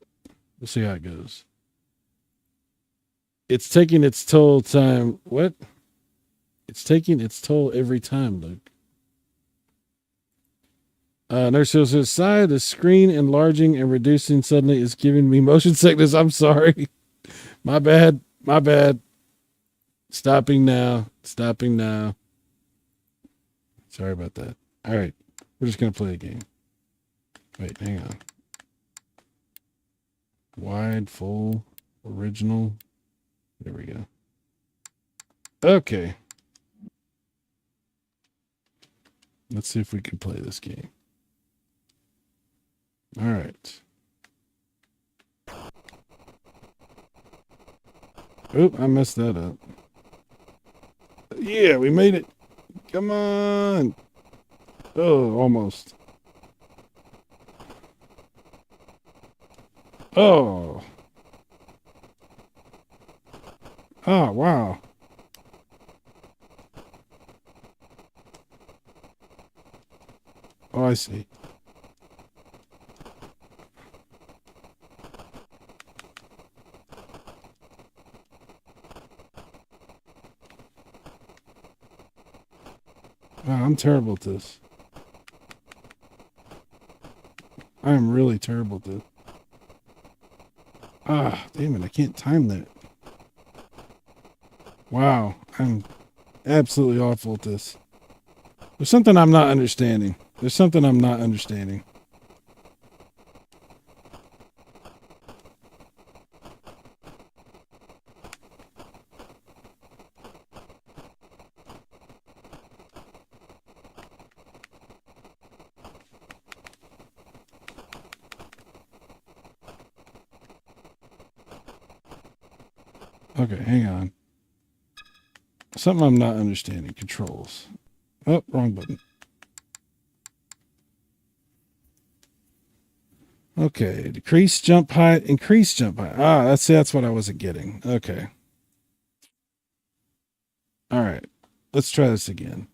We'll see how it goes. It's taking its toll time. What? It's taking its toll every time, Luke. Nurse says, "Sigh, the screen enlarging and reducing suddenly is giving me motion sickness. I'm sorry. My bad. Stopping now. Sorry about that. All right, we're just going to play a game. Wait, hang on. Wide, full, original. There we go. Okay. Let's see if we can play this game. All right. Oop, I messed that up. Yeah, we made it. Come on. Oh, almost. Oh. Oh, wow. Oh, I see. I'm terrible at this. I am really terrible at this. Ah, damn it. I can't time that. Wow. I'm absolutely awful at this. There's something I'm not understanding. There's something I'm not understanding. Okay, hang on. Something I'm not understanding. Controls. Oh, wrong button. Okay, decrease jump height, increase jump height. Ah, that's what I wasn't getting. Okay. All right. Let's try this again.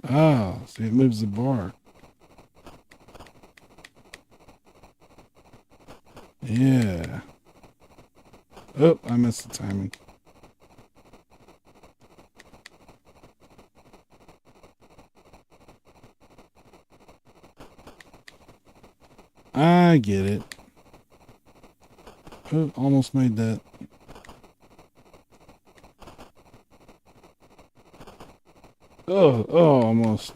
Ah, see, it moves the bar. Yeah. Oh, I missed the timing. I get it. Oh, almost made that. Oh, almost.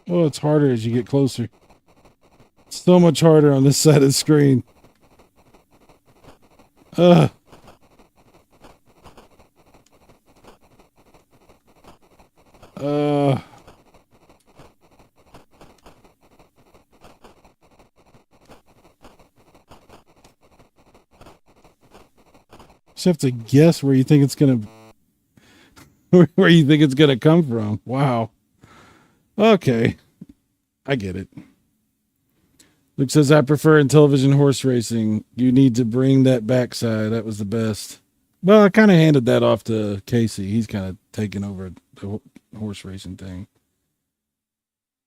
Oh, it's harder as you get closer. It's so much harder on this side of the screen. Ugh. Just have to guess where you think it's gonna where you think it's gonna come from. Wow. Okay. I get it. Luke says, I prefer in television horse racing. You need to bring that backside. That was the best. Well, I kind of handed that off to Casey. He's kind of taking over the horse racing thing.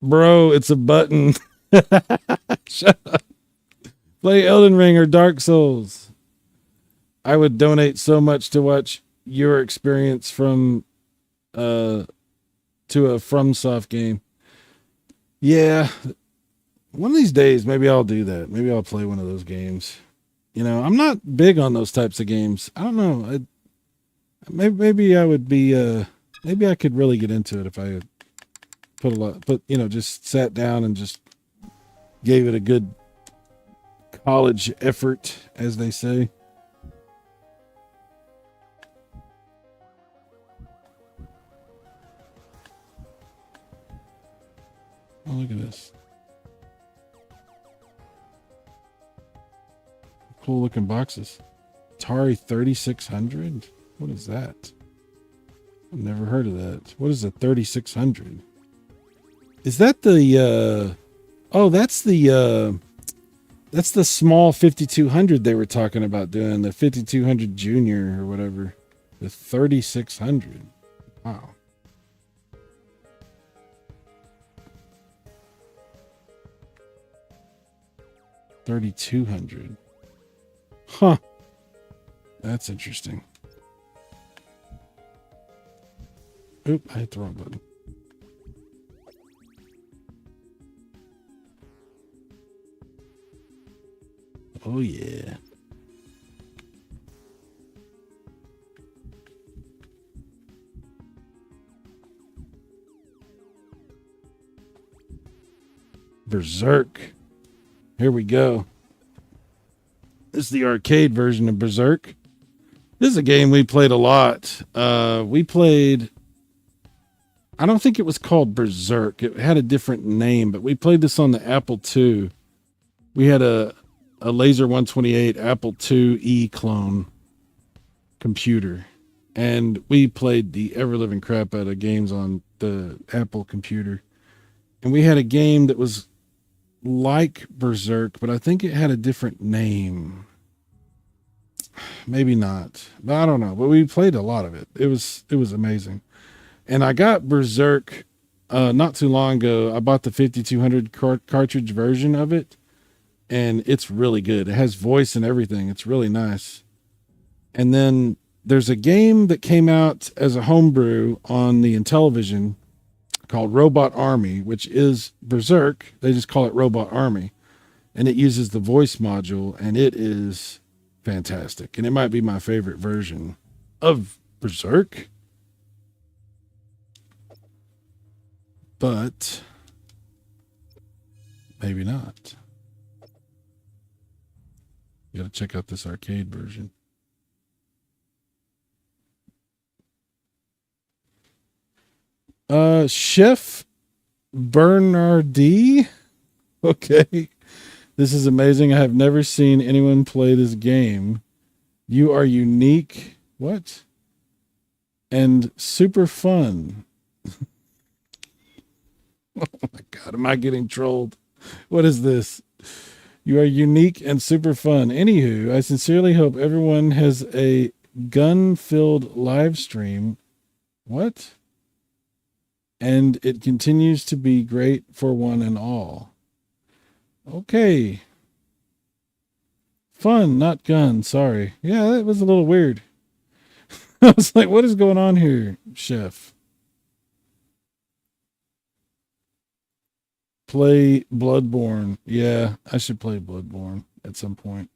Bro, it's a button. Shut up. Play Elden Ring or Dark Souls. I would donate so much to watch your experience from to a FromSoft game. Yeah. One of these days, maybe I'll do that. Maybe I'll play one of those games. You know, I'm not big on those types of games. I don't know. Maybe I would be. Maybe I could really get into it if I just sat down and just gave it a good college effort, as they say. Oh, look at this. Cool looking boxes. Atari 3600? What is that? I've never heard of that. What is a 3600? Is that the that's the small 5200 they were talking about doing, the 5200 Junior or whatever. The 3600. Wow. $3,200. Huh. That's interesting. Oop, I hit the wrong button. Oh, yeah. Berserk. Here we go. This is the arcade version of Berserk. This is a game we played a lot. We played I don't think it was called Berserk. It had a different name, but we played this on the Apple II. We had a Laser 128 Apple IIe clone computer, and we played the ever-living crap out of games on the Apple computer. And we had a game that was like Berserk, but I think it had a different name. Maybe not, but I don't know. But we played a lot of it. It was amazing. And I got Berserk not too long ago. I bought the 5200 cartridge version of it, and it's really good. It has voice and everything. It's really nice. And then there's a game that came out as a homebrew on the Intellivision called Robot Army, which is Berserk. They just call it Robot Army, and it uses the voice module, and it is fantastic. And it might be my favorite version of Berserk, but maybe not. You gotta check out this arcade version. Chef Bernardi. Okay. This is amazing. I have never seen anyone play this game. You are unique. What? And super fun. Oh my God. Am I getting trolled? What is this? You are unique and super fun. Anywho, I sincerely hope everyone has a gun-filled live stream. What? And it continues to be great for one and all. Okay. Fun, not gun. Sorry. Yeah, that was a little weird. I was like, what is going on here, Chef? Play Bloodborne. Yeah, I should play Bloodborne at some point.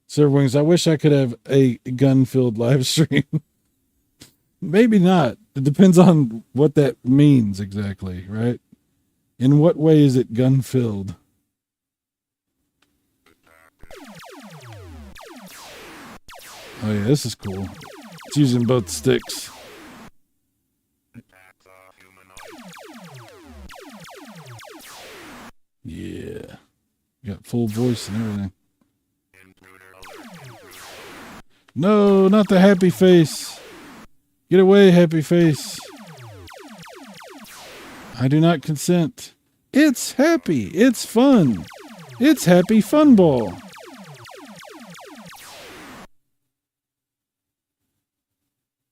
Silverwings, I wish I could have a gun-filled live stream. Maybe not. It depends on what that means exactly, right? In what way is it gun-filled? Oh yeah, this is cool. It's using both sticks. Yeah. Got full voice and everything. No, not the happy face. Get away, happy face. I do not consent. It's happy. It's fun. It's Happy Fun Ball.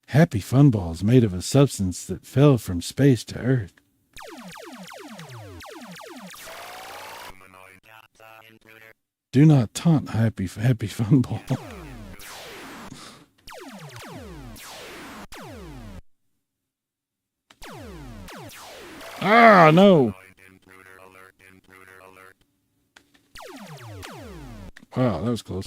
Happy Fun Ball is made of a substance that fell from space to Earth. Do not taunt Happy Fun Ball. Ah, no. Wow, that was close.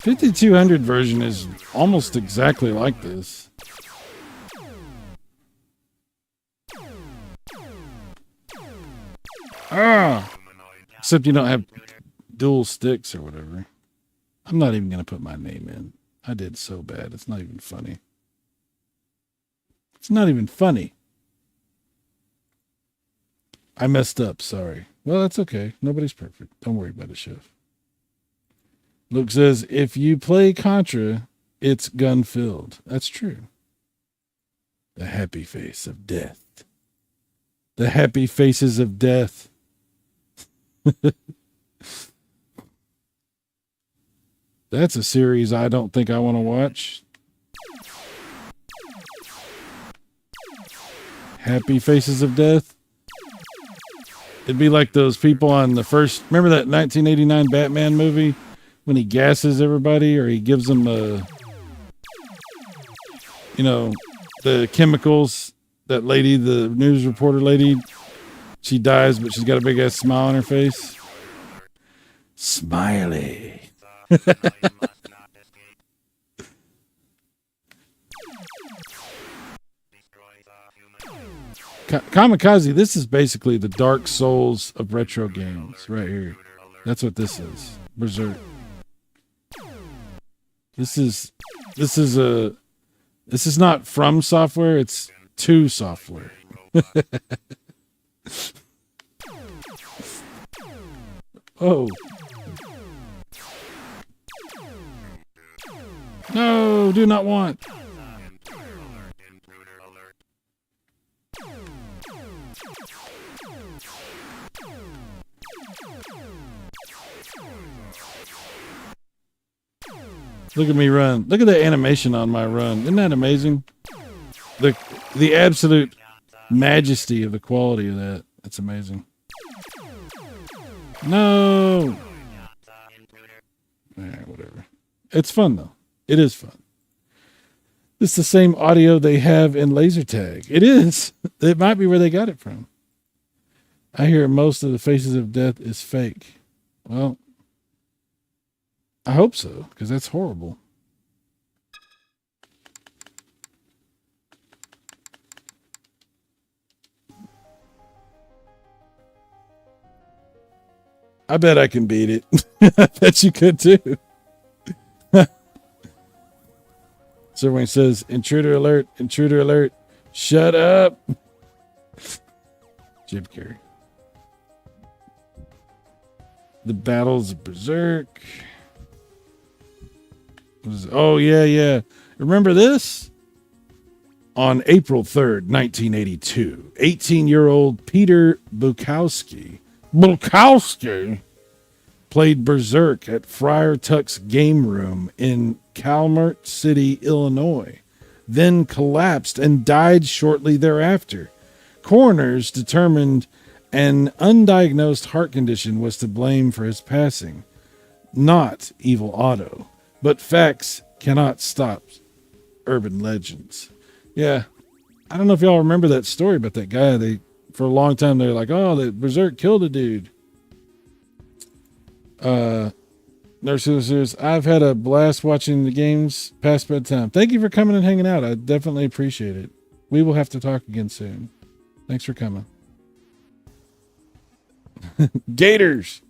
$5,200 version is almost exactly like this. Ah! Except you don't have dual sticks or whatever. I'm not even going to put my name in. I did so bad. It's not even funny. It's not even funny. I messed up. Sorry. Well, that's okay. Nobody's perfect. Don't worry about it, Chef. Luke says, if you play Contra, it's gun-filled. That's true. The happy face of death. The happy faces of death. That's a series I don't think I want to watch. Happy Faces of Death. It'd be like those people on the first... Remember that 1989 Batman movie? When he gasses everybody, or he gives them the chemicals. That lady, the news reporter lady, she dies, but she's got a big ass smile on her face. Smiley. Kamikaze, this is basically the Dark Souls of retro games right here. That's what this is. Berserk. This is not from software, it's to software. Oh. No, do not want. Look at me run. Look at the animation on my run. Isn't that amazing? The absolute majesty of the quality of that. That's amazing. No. Whatever. It's fun though. It is fun. It's the same audio they have in laser tag. It is. It might be where they got it from. I hear most of the Faces of Death is fake. Well, I hope so, because that's horrible. I bet I can beat it. I bet you could too. Someone says, intruder alert, intruder alert. Shut up. Jim Carrey. The Battles of Berserk. Oh, yeah. Remember this? On April 3rd, 1982, 18-year-old Peter Bukowski played Berserk at Friar Tuck's game room in Calmert City, Illinois, then collapsed and died shortly thereafter. Coroners determined an undiagnosed heart condition was to blame for his passing, not Evil Otto. But facts cannot stop urban legends. Yeah, I don't know if y'all remember that story about that guy. For a long time, they're like, oh, the Berserk killed a dude. Nurses, I've had a blast watching the games past bedtime. Thank you for coming and hanging out. I definitely appreciate it. We will have to talk again soon. Thanks for coming. Gators.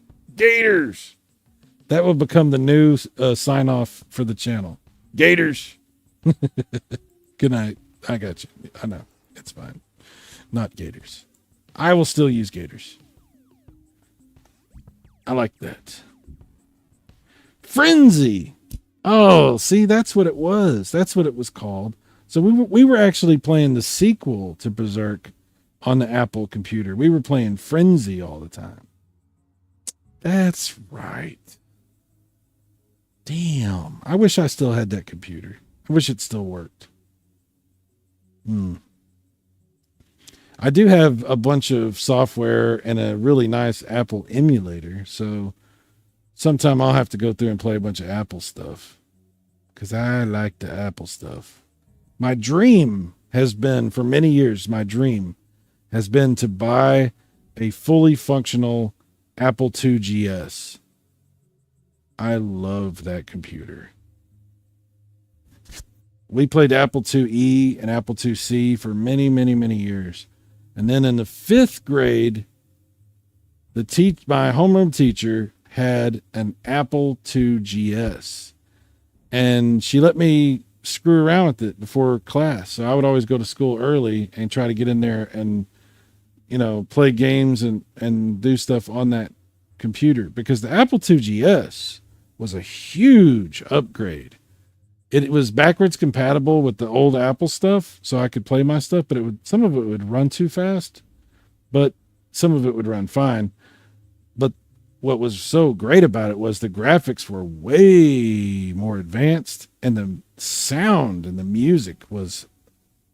That will become the new sign off for the channel. Gators. Good night. I got you. I know. It's fine. Not gators. I will still use gators. I like that. Frenzy. Oh, see, that's what it was. That's what it was called. So we were actually playing the sequel to Berserk on the Apple computer. We were playing Frenzy all the time. That's right. Damn. I wish I still had that computer. I wish it still worked. I do have a bunch of software and a really nice Apple emulator. So sometime I'll have to go through and play a bunch of Apple stuff, because I like the Apple stuff. My dream has been, for many years, my dream has been to buy a fully functional Apple II GS. I love that computer. We played Apple IIe and Apple IIc for many, many, many years. And then in the 5th grade, my homeroom teacher had an Apple II GS. And she let me screw around with it before class. So I would always go to school early and try to get in there and, play games and do stuff on that computer. Because the Apple II GS was a huge upgrade. It was backwards compatible with the old Apple stuff, so I could play my stuff, but some of it would run too fast, but some of it would run fine. But what was so great about it was the graphics were way more advanced, and the sound and the music was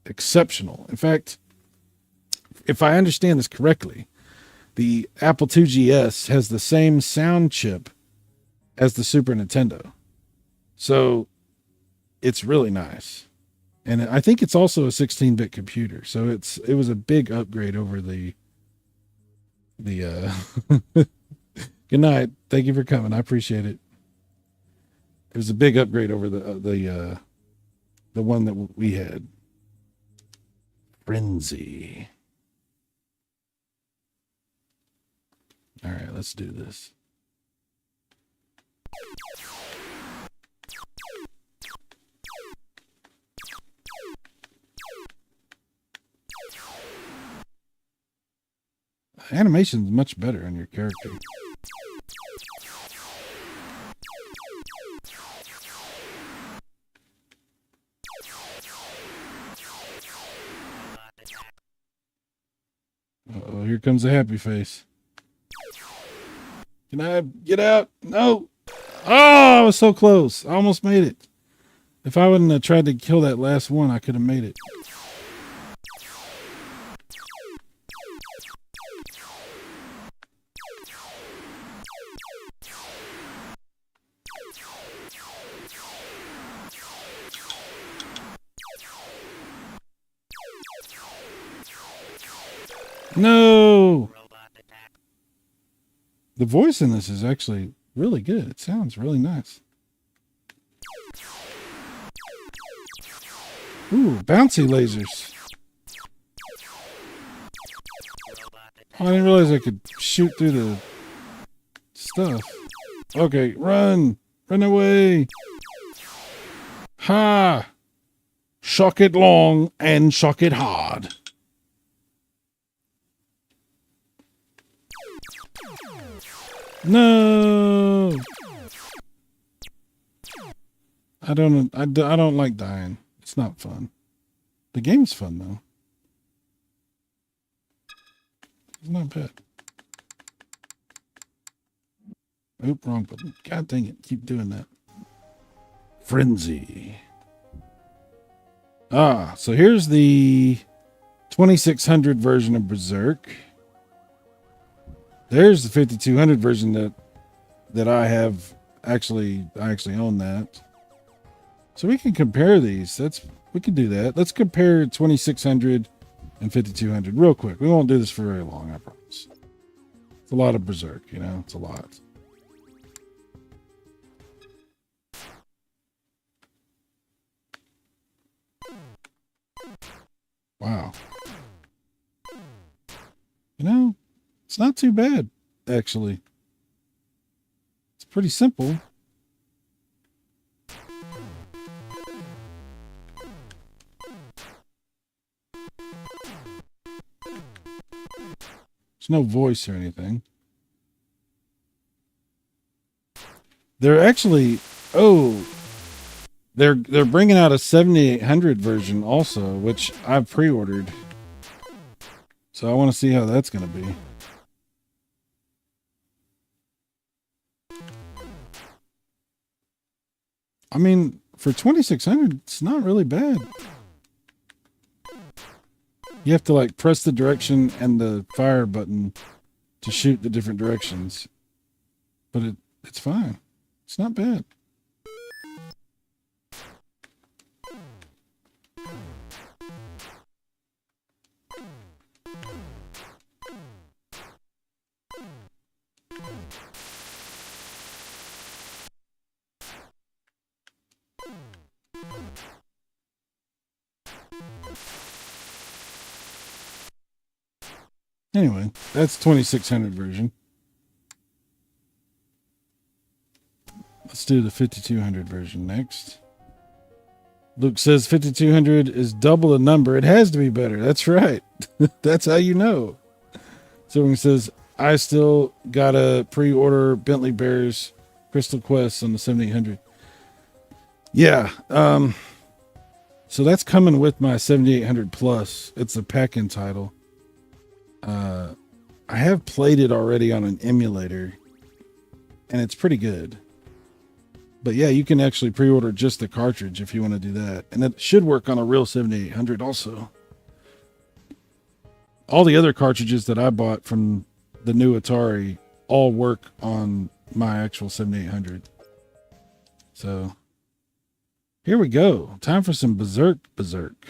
exceptional. In fact, if I understand this correctly, the Apple II GS has the same sound chip as the Super Nintendo. So it's really nice. And I think it's also a 16-bit computer. So it was a big upgrade over the good night. Thank you for coming. I appreciate it. It was a big upgrade over the one that we had. Frenzy. All right, let's do this. Animation's much better on your character. Uh-oh, here comes a happy face. Can I get out? No. Oh, I was so close. I almost made it. If I wouldn't have tried to kill that last one, I could have made it. No. The voice in this is actually really good. It sounds really nice. Ooh, bouncy lasers. Oh, I didn't realize I could shoot through the stuff. Okay, run. Run away. Ha! Shock it long and shock it hard. No. I don't like dying. It's not fun. The game's fun though. It's not bad. Oop, wrong button. God dang it. Keep doing that. Frenzy. Ah, so here's the 2600 version of Berserk. There's the 5200 version that I have. I actually own that. So we can compare these. We can do that. Let's compare 2600 and 5200 real quick. We won't do this for very long, I promise. It's a lot of Berserk, you know, it's a lot. Wow. You know, it's not too bad, actually. It's pretty simple. There's no voice or anything. They're actually, they're bringing out a 7800 version also, which I've pre-ordered. So I want to see how that's going to be. I mean, for 2600, it's not really bad. You have to like press the direction and the fire button to shoot the different directions. But it's fine. It's not bad. Anyway, that's 2600 version. Let's do the 5200 version next. Luke says 5200 is double the number. It has to be better. That's right. That's how you know. So he says, I still gotta pre-order Bentley Bears Crystal Quest on the 7800. Yeah. So that's coming with my 7800 Plus. It's a pack-in title. I have played it already on an emulator, and it's pretty good. But yeah, you can actually pre-order just the cartridge if you want to do that. And it should work on a real 7800 also. All the other cartridges that I bought from the new Atari all work on my actual 7800. So here we go. Time for some Berserk.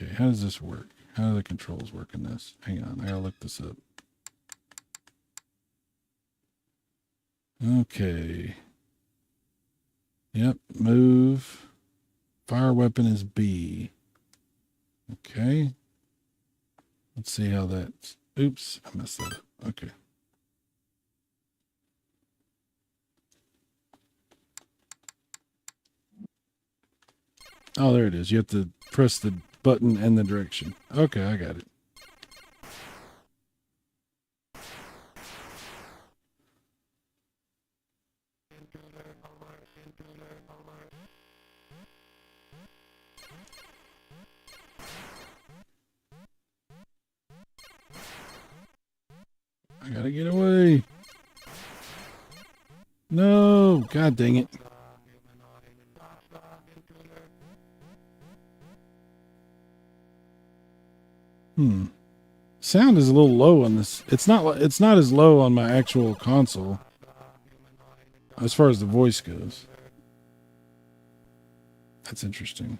Okay, how does this work? How do the controls work in this? Hang on, I gotta look this up. Okay. Yep, move. Fire weapon is B. Okay. Let's see how that's... Oops, I messed that up. Okay. Oh, there it is. You have to press the button and the direction. Okay, I got it. I gotta get away. No, god dang it. Sound is a little low on this. It's not as low on my actual console as far as the voice goes. That's interesting.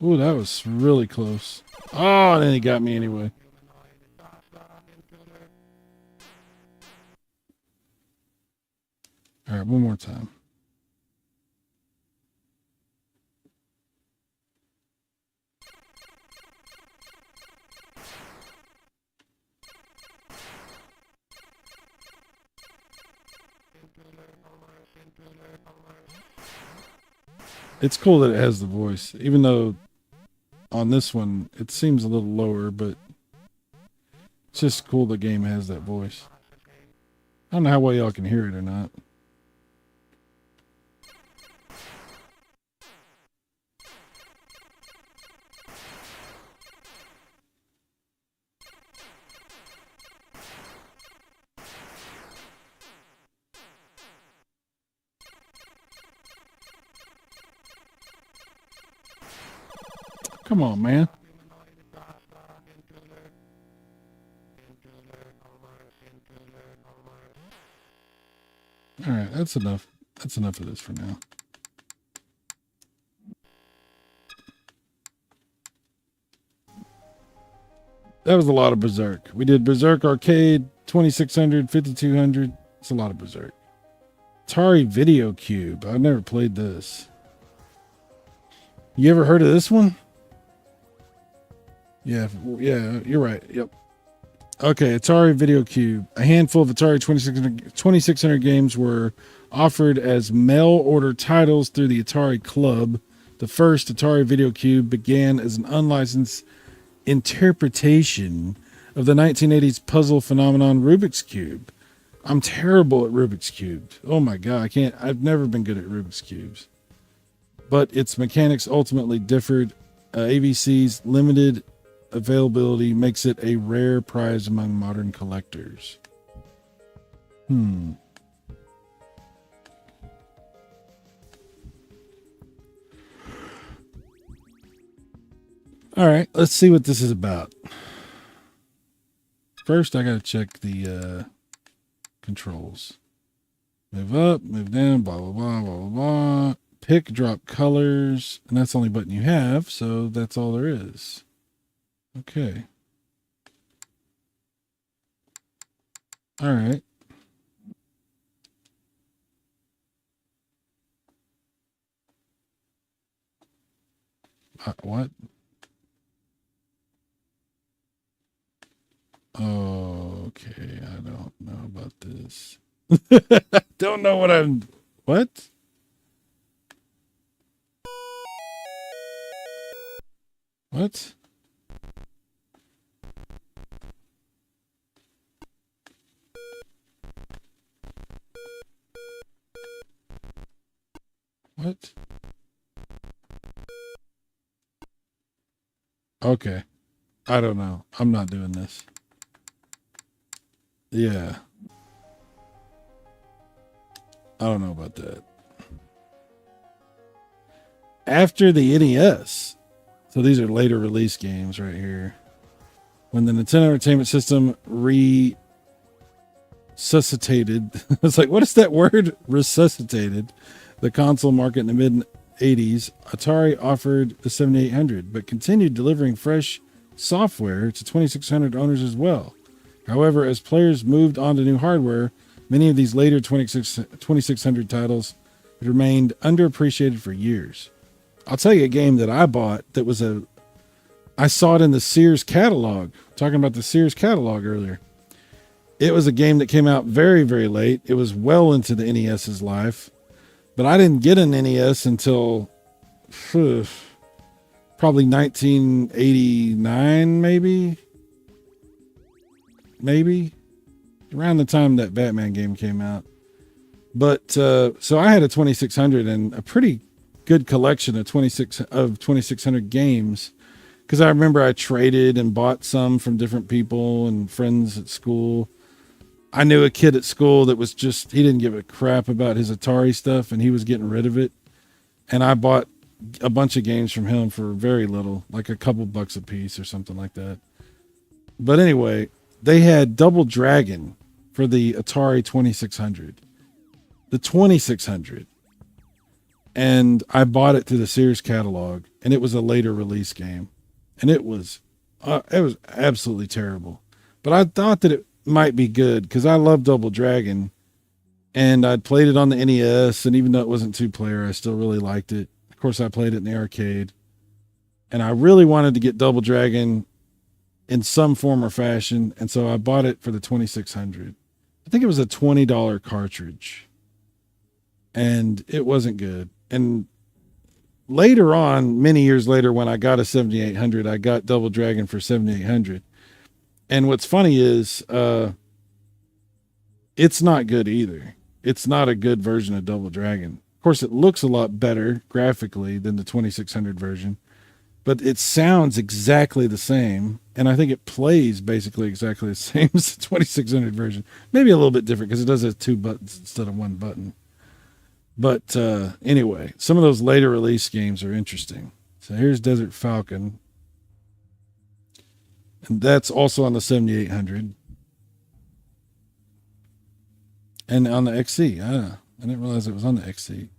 Ooh, that was really close. Oh, then he got me anyway. All right, one more time. It's cool that it has the voice, even though on this one it seems a little lower, but it's just cool the game has that voice. I don't know how well y'all can hear it or not. Come on, man. All right, that's enough. That's enough of this for now. That was a lot of Berserk. We did Berserk Arcade, 2600, 5200. It's a lot of Berserk. Atari Video Cube. I've never played this. You ever heard of this one? Yeah, you're right. Yep. Okay, Atari Video Cube. A handful of Atari 2600 games were offered as mail order titles through the Atari Club. The first Atari Video Cube began as an unlicensed interpretation of the 1980s puzzle phenomenon Rubik's Cube. I'm terrible at Rubik's Cube. Oh my God, I've never been good at Rubik's Cubes. But its mechanics ultimately differed. AVC's limited availability makes it a rare prize among modern collectors. All right, let's see what this is about. First, I got to check the controls. Move up, move down, blah, blah, blah, blah, blah, blah. Pick, drop colors, and that's the only button you have, so that's all there is. Okay. All right. What? Okay, I don't know about this. Don't know what I'm... What? What? What? Okay. I don't know. I'm not doing this. Yeah. I don't know about that. After the NES. So these are later release games right here. When the Nintendo Entertainment System resuscitated. It's like, what is that word? Resuscitated the console market in the mid-80s. Atari offered the 7800, but continued delivering fresh software to 2600 owners as well. However, as players moved on to new hardware, many of these later 2600 titles had remained underappreciated for years. I'll tell you a game that I bought that was I I saw it in the Sears catalog. Talking about the Sears catalog earlier. It was a game that came out very, very late. It was well into the NES's life. But I didn't get an NES until probably 1989, maybe. Maybe. Around the time that Batman game came out. But so I had a 2600 and a pretty good collection of 2600 games, because I remember I traded and bought some from different people and friends at school. I knew a kid at school that was just, he didn't give a crap about his Atari stuff and he was getting rid of it. And I bought a bunch of games from him for very little, like a couple bucks a piece or something like that. But anyway, they had Double Dragon for the Atari 2600. The 2600. And I bought it through the Sears catalog, and it was a later release game. And it was absolutely terrible. But I thought that it might be good because I love Double Dragon, and I'd played it on the NES, and even though it wasn't 2-player, I still really liked it. Of course, I played it in the arcade, and I really wanted to get Double Dragon in some form or fashion, and so I bought it for the 2600. I think it was a $20 cartridge, and it wasn't good. And later on, many years later, when I got a 7800, I got Double Dragon for 7800. And what's funny is, it's not good either. It's not a good version of Double Dragon. Of course, it looks a lot better graphically than the 2600 version, but it sounds exactly the same. And I think it plays basically exactly the same as the 2600 version. Maybe a little bit different because it does have 2 buttons instead of 1 button. But anyway, some of those later release games are interesting. So here's Desert Falcon. And that's also on the 7800. And on the XC. I didn't realize it was on the XC.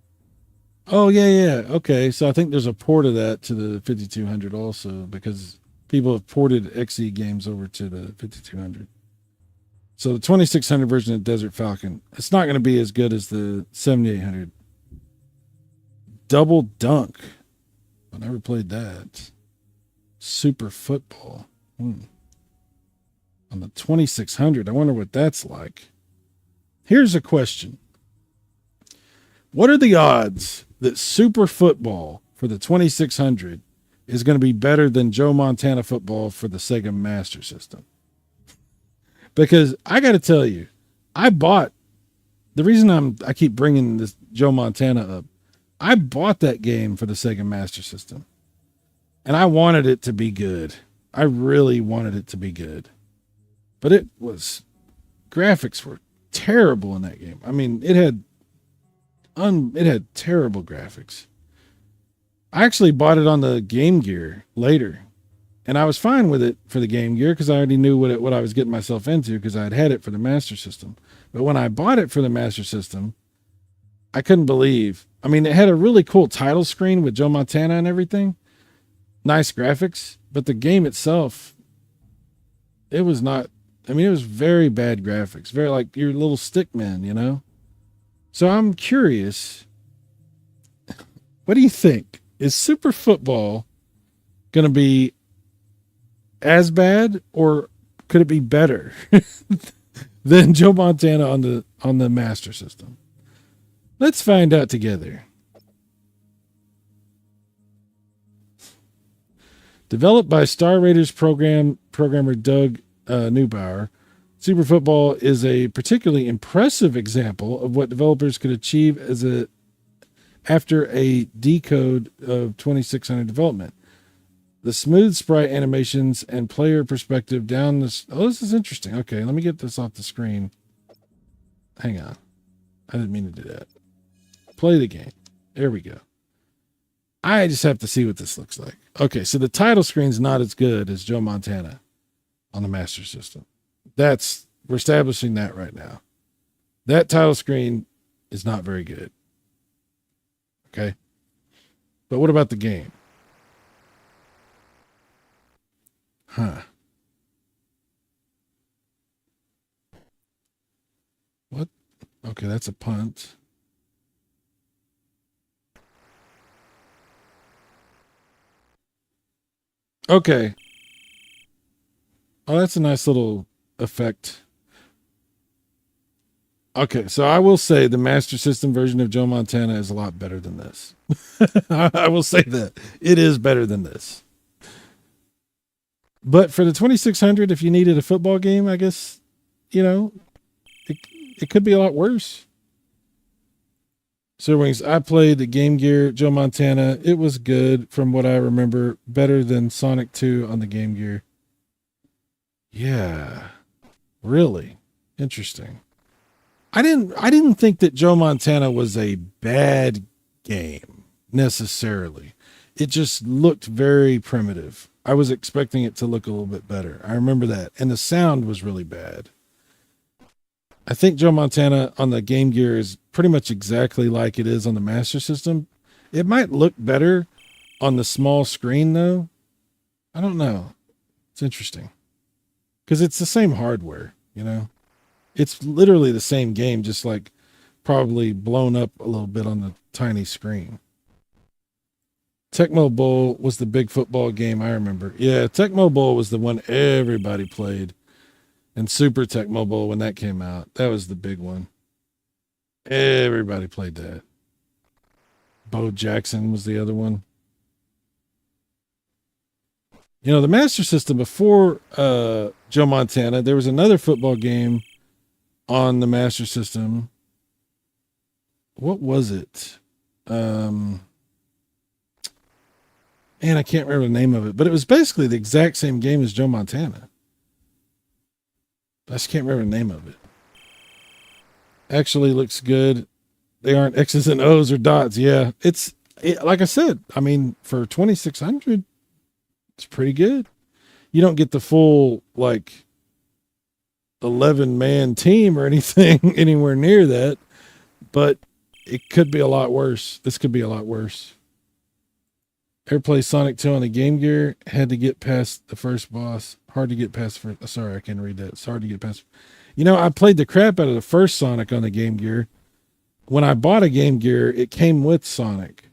Oh, yeah. Okay, so I think there's a port of that to the 5200 also, because people have ported XE games over to the 5200. So the 2600 version of Desert Falcon, it's not going to be as good as the 7800. Double Dunk. I never played that. Super Football. On the 2600, I wonder what that's like. Here's a question. What are the odds that Super Football for the 2600 is going to be better than Joe Montana Football for the Sega Master System? Because I got to tell you, the reason I keep bringing this Joe Montana up, I bought that game for the Sega Master System, and I wanted it to be good. I really wanted it to be good, but graphics were terrible in that game. I mean, it had terrible graphics. I actually bought it on the Game Gear later, and I was fine with it for the Game Gear because I already knew what I was getting myself into because I had it for the Master System. But when I bought it for the Master System, I couldn't believe. I mean, it had a really cool title screen with Joe Montana and everything. Nice graphics, but the game itself, it was not. I mean, it was very bad graphics, very like your little stick man, you know? So I'm curious, what do you think? Is Super Football going to be as bad, or could it be better than Joe Montana on the Master System? Let's find out together. Developed by Star Raiders programmer Doug Neubauer, Super Football is a particularly impressive example of what developers could achieve after a decade of 2600 development. The smooth sprite animations and player perspective down this. Oh, this is interesting. Okay, let me get this off the screen. Hang on. I didn't mean to do that. Play the game. There we go. I just have to see what this looks like. Okay, so the title screen's not as good as Joe Montana on the Master System. We're establishing that right now. That title screen is not very good. Okay. But what about the game? Huh. What? Okay, that's a punt. Okay. Oh, that's a nice little effect. Okay, so I will say the Master System version of Joe Montana is a lot better than this. I will say that. It is better than this. But for the 2600, if you needed a football game, I guess, you know, it, it could be a lot worse. So Wings, I played the Game Gear Joe Montana. It was good from what I remember, better than Sonic 2 on the Game Gear. Yeah. Really? Interesting. I didn't think that Joe Montana was a bad game necessarily. It just looked very primitive. I was expecting it to look a little bit better. I remember that. And the sound was really bad. I think Joe Montana on the Game Gear is pretty much exactly like it is on the Master System. It might look better on the small screen though. I don't know. It's interesting. Because it's the same hardware, you know? It's literally the same game, just like probably blown up a little bit on the tiny screen. Tecmo Bowl was the big football game I remember. Yeah, Tecmo Bowl was the one everybody played. And Super Tecmo Bowl when that came out. That was the big one. Everybody played that. Bo Jackson was the other one. You know, the Master System before Joe Montana, there was another football game on the Master System. What was it? Man, I can't remember the name of it, but it was basically the exact same game as Joe Montana. I just can't remember the name of it. Actually looks good. They aren't X's and O's or dots. Yeah, like I said, I mean, for 2600, it's pretty good. You don't get the full, like, 11-man team or anything anywhere near that, but it could be a lot worse. This could be a lot worse. Ever play Sonic 2 on the Game Gear? Had to get past the first boss. Hard to get past the first. Sorry, I can't read that. It's hard to get past. You know, I played the crap out of the first Sonic on the Game Gear. When I bought a Game Gear, it came with Sonic.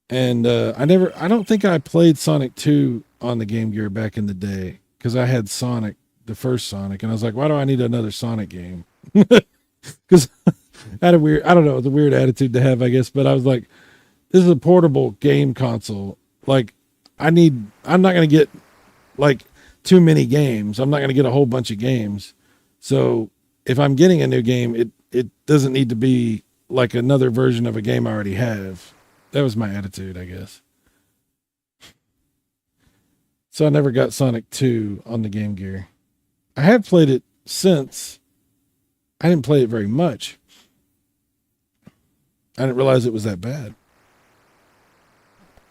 And I don't think I played Sonic 2 on the Game Gear back in the day because I had Sonic, the first Sonic, and I was like, why do I need another Sonic game? Because I had I don't know, it's a weird attitude to have, I guess, but I was like, this is a portable game console. Like, I'm not going to get like too many games. I'm not going to get a whole bunch of games. So if I'm getting a new game, it doesn't need to be like another version of a game I already have. That was my attitude, I guess. So I never got Sonic 2 on the Game Gear. I have played it since. I didn't play it very much. I didn't realize it was that bad.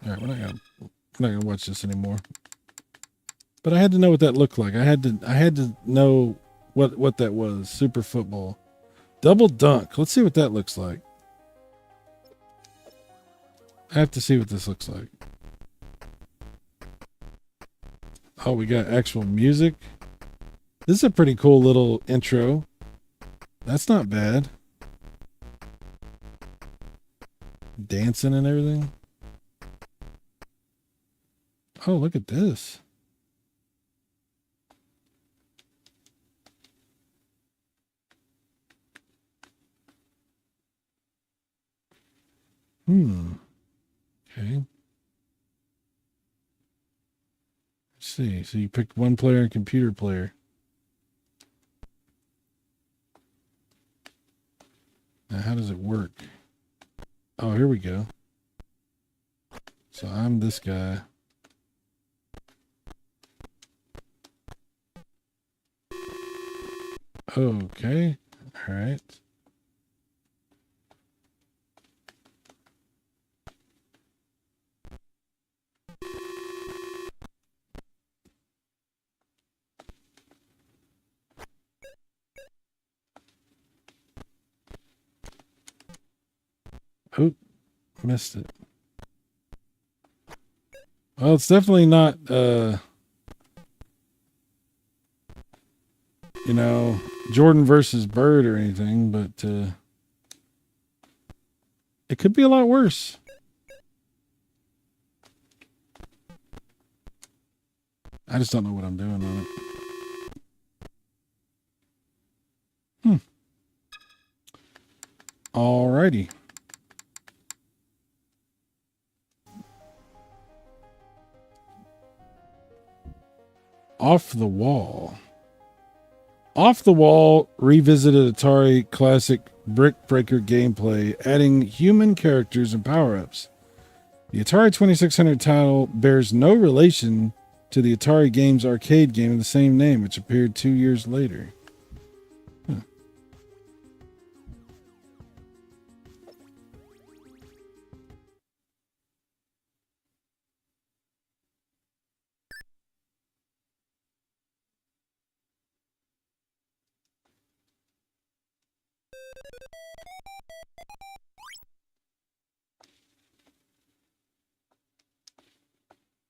All right, we're not gonna watch this anymore. But I had to know what that looked like. I had to know what that was. Super Football. Double Dunk. Let's see what that looks like. I have to see what this looks like. Oh, we got actual music. This is a pretty cool little intro. That's not bad. Dancing and everything. Oh, look at this. Okay. Let's see. So you pick one player and computer player. Now, how does it work? Oh, here we go. So I'm this guy. Okay. All right. Oh, missed it. Well, it's definitely not, Jordan versus Bird or anything, but it could be a lot worse. I just don't know what I'm doing on it. Alrighty. Off the Wall. Off the Wall revisited Atari classic Brick Breaker gameplay, adding human characters and power-ups. The Atari 2600 title bears no relation to the Atari Games arcade game of the same name, which appeared 2 years later. Huh.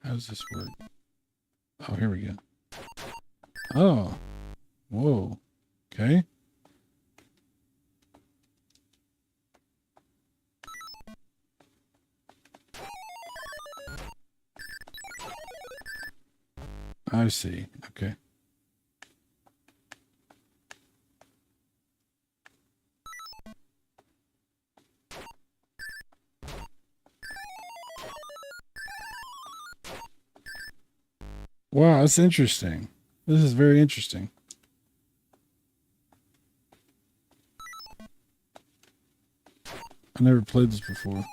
How does this work? Oh, here we go. Oh. Whoa. Okay. I see. Okay. Wow, that's interesting. This is very interesting. I never played this before.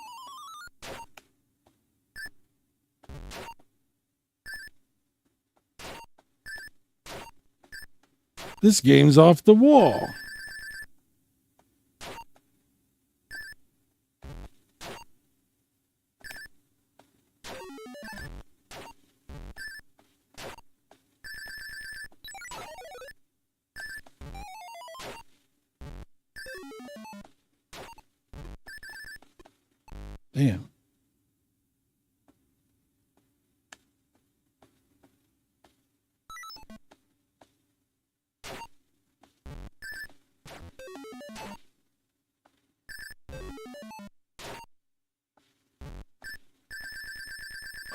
This game's off the wall. Damn.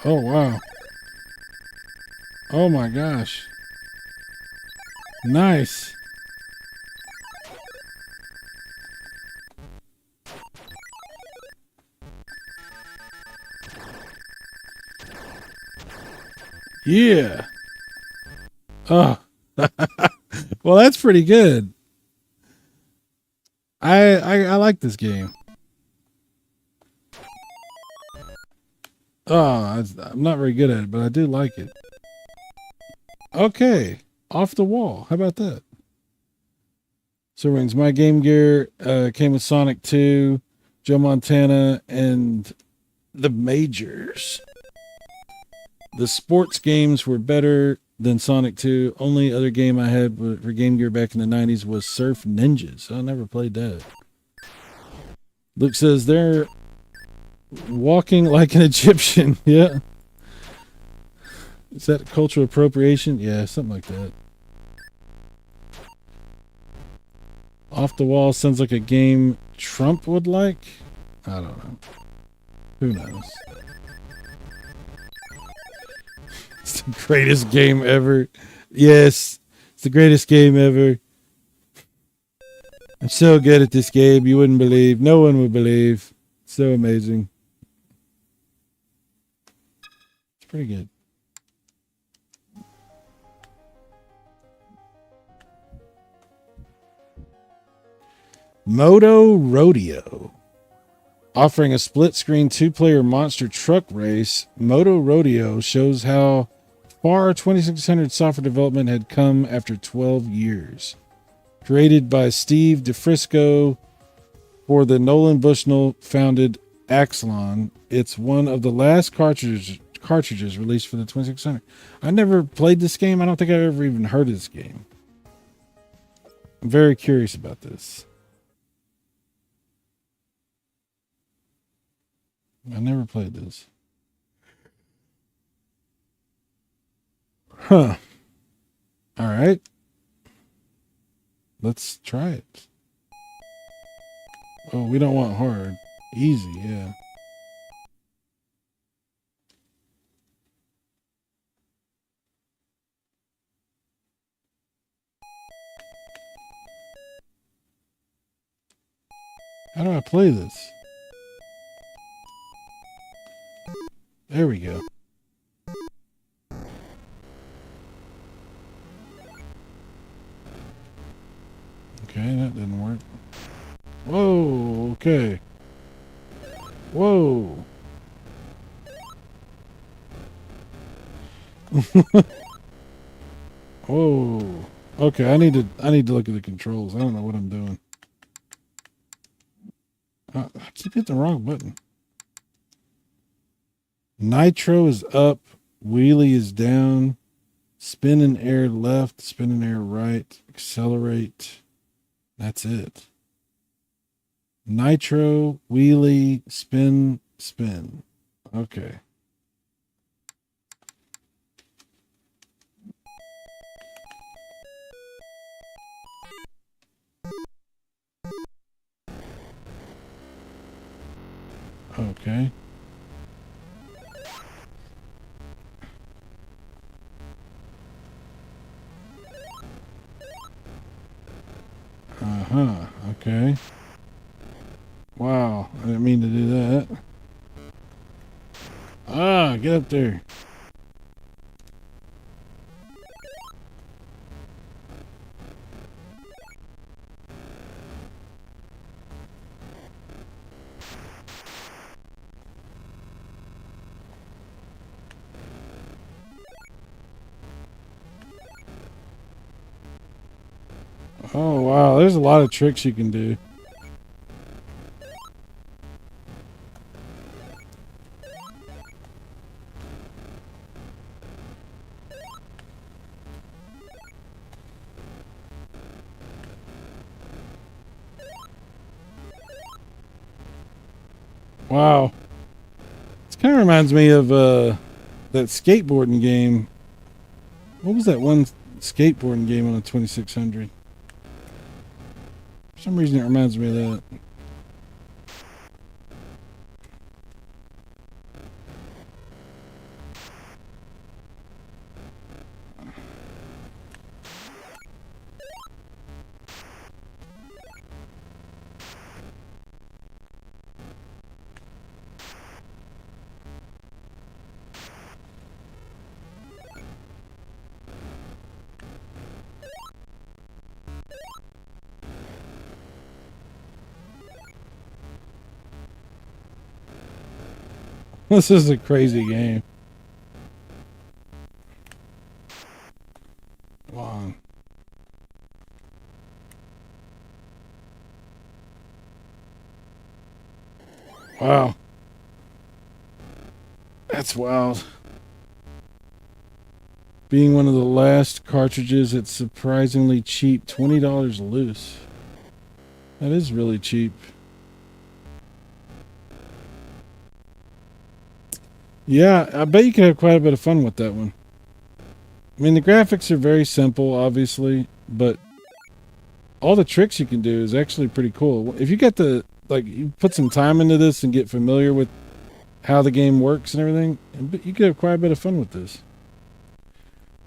Oh, wow. Oh my gosh. Nice. Yeah. Oh. Well, that's pretty good. I like this game. Oh, I'm not very good at it, but I do like it. Okay. Off the wall. How about that? So rings. My Game Gear came with Sonic 2, Joe Montana, and the Majors. The sports games were better than Sonic 2. Only other game I had for Game Gear back in the 90s was Surf Ninjas. I never played that. Luke says they're walking like an Egyptian. Yeah. Is that cultural appropriation? Yeah, something like that. Off the Wall sounds like a game Trump would like. I don't know. Who knows? It's the greatest game ever. Yes, it's the greatest game ever. I'm so good at this game, you wouldn't believe. No one would believe. So amazing. It's pretty good. Moto Rodeo. Offering a split-screen two-player monster truck race, Moto Rodeo shows how far 2600 software development had come after 12 years. Created by Steve DeFrisco for the Nolan Bushnell-founded Axelon, it's one of the last cartridges released for the 2600. I never played this game. I don't think I've ever even heard of this game. I'm very curious about this. I never played this. Huh. All right. Let's try it. Oh, we don't want hard. Easy, yeah. How do I play this? There we go. Okay, that didn't work. Whoa, okay. Whoa. Whoa. Okay, I need to look at the controls. I don't know what I'm doing. I keep hitting the wrong button. Nitro is up, wheelie is down, spin and air left, spin and air right, accelerate. That's it. Nitro, wheelie, spin, spin. Okay. Okay. Uh-huh. Okay. Wow. I didn't mean to do that. Ah, get up there. Oh, wow. There's a lot of tricks you can do. Wow. This kind of reminds me of that skateboarding game. What was that one skateboarding game on the 2600? For some reason it reminds me of that. This is a crazy game. Come on. Wow. That's wild. Being one of the last cartridges, it's surprisingly cheap. $20 loose. That is really cheap. Yeah, I bet you could have quite a bit of fun with that one. I mean, the graphics are very simple, obviously, but all the tricks you can do is actually pretty cool. If you get you put some time into this and get familiar with how the game works and everything, you could have quite a bit of fun with this.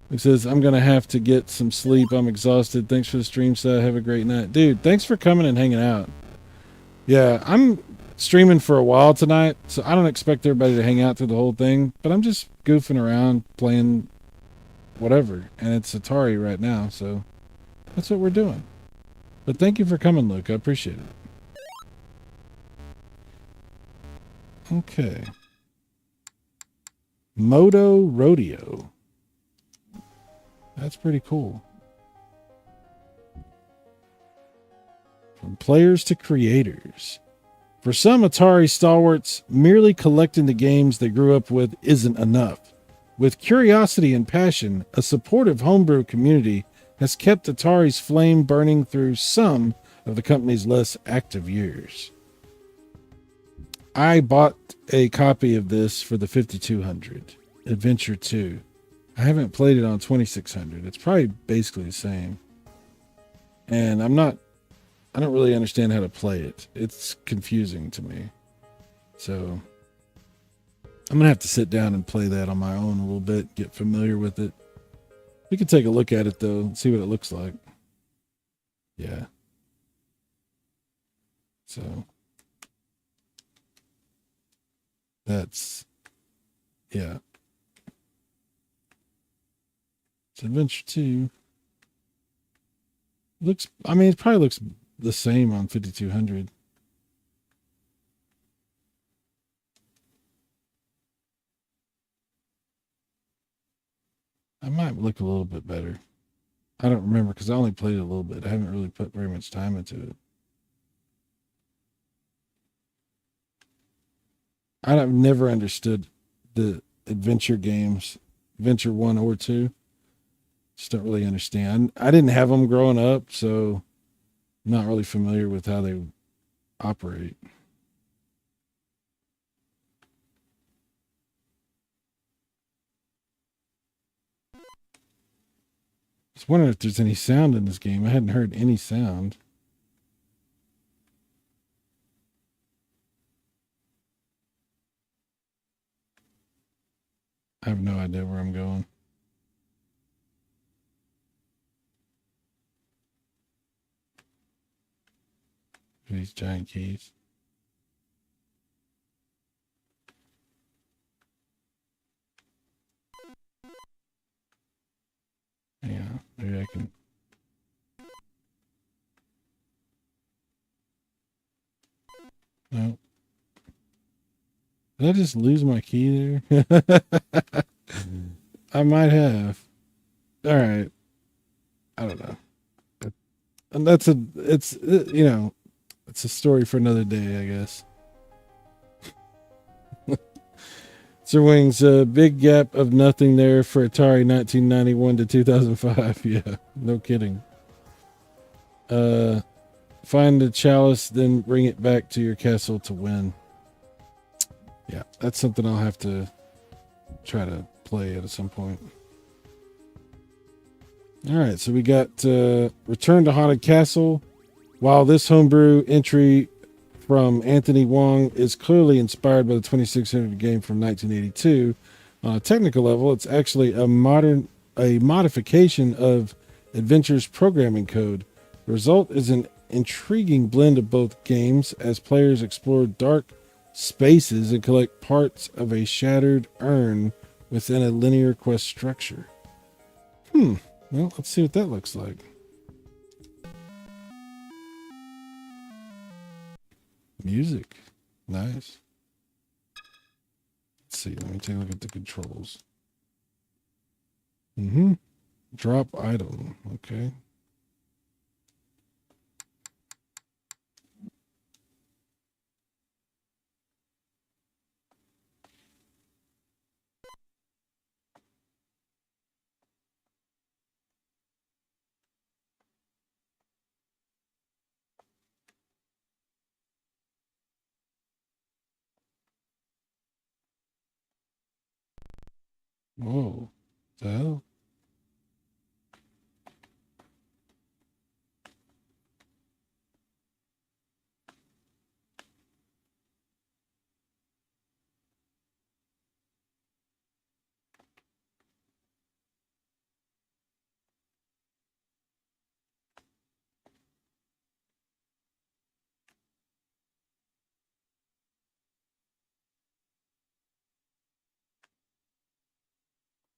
It says, I'm going to have to get some sleep. I'm exhausted. Thanks for the stream, Seth. Have a great night. Dude, thanks for coming and hanging out. Yeah, I'm streaming for a while tonight, so I don't expect everybody to hang out through the whole thing, but I'm just goofing around playing whatever, and it's Atari right now, so that's what we're doing. But thank you for coming, Luke. I appreciate it. Okay. Moto Rodeo. That's pretty cool. From players to creators. For some Atari stalwarts, merely collecting the games they grew up with isn't enough. With curiosity and passion, a supportive homebrew community has kept Atari's flame burning through some of the company's less active years. I bought a copy of this for the 5200, Adventure 2. I haven't played it on 2600. It's probably basically the same. And I don't really understand how to play it. It's confusing to me. So I'm going to have to sit down and play that on my own a little bit, get familiar with it. We could take a look at it, though, and see what it looks like. Yeah. So That's, yeah. It's Adventure 2. It probably looks the same on 5200. I might look a little bit better. I don't remember because I only played it a little bit. I haven't really put very much time into it. I've never understood the adventure games, Adventure 1 or 2. Just don't really understand. I didn't have them growing up, so I'm not really familiar with how they operate. I was wondering if there's any sound in this game. I hadn't heard any sound. I have no idea where I'm going. These giant keys. Yeah, maybe I can. No. Did I just lose my key there? I might have. All right. I don't know. And it's a story for another day, I guess. Sir Wings, a big gap of nothing there for Atari 1991 to 2005. Yeah, no kidding. Find the chalice, then bring it back to your castle to win. Yeah, that's something I'll have to try to play at some point. All right, so we got Return to Haunted Castle. While this homebrew entry from Anthony Wong is clearly inspired by the 2600 game from 1982, on a technical level, it's actually a modification of Adventure's programming code. The result is an intriguing blend of both games as players explore dark spaces and collect parts of a shattered urn within a linear quest structure. Well, let's see what that looks like. Music. Nice. Let's see. Let me take a look at the controls. Drop item. Okay. Whoa. The hell?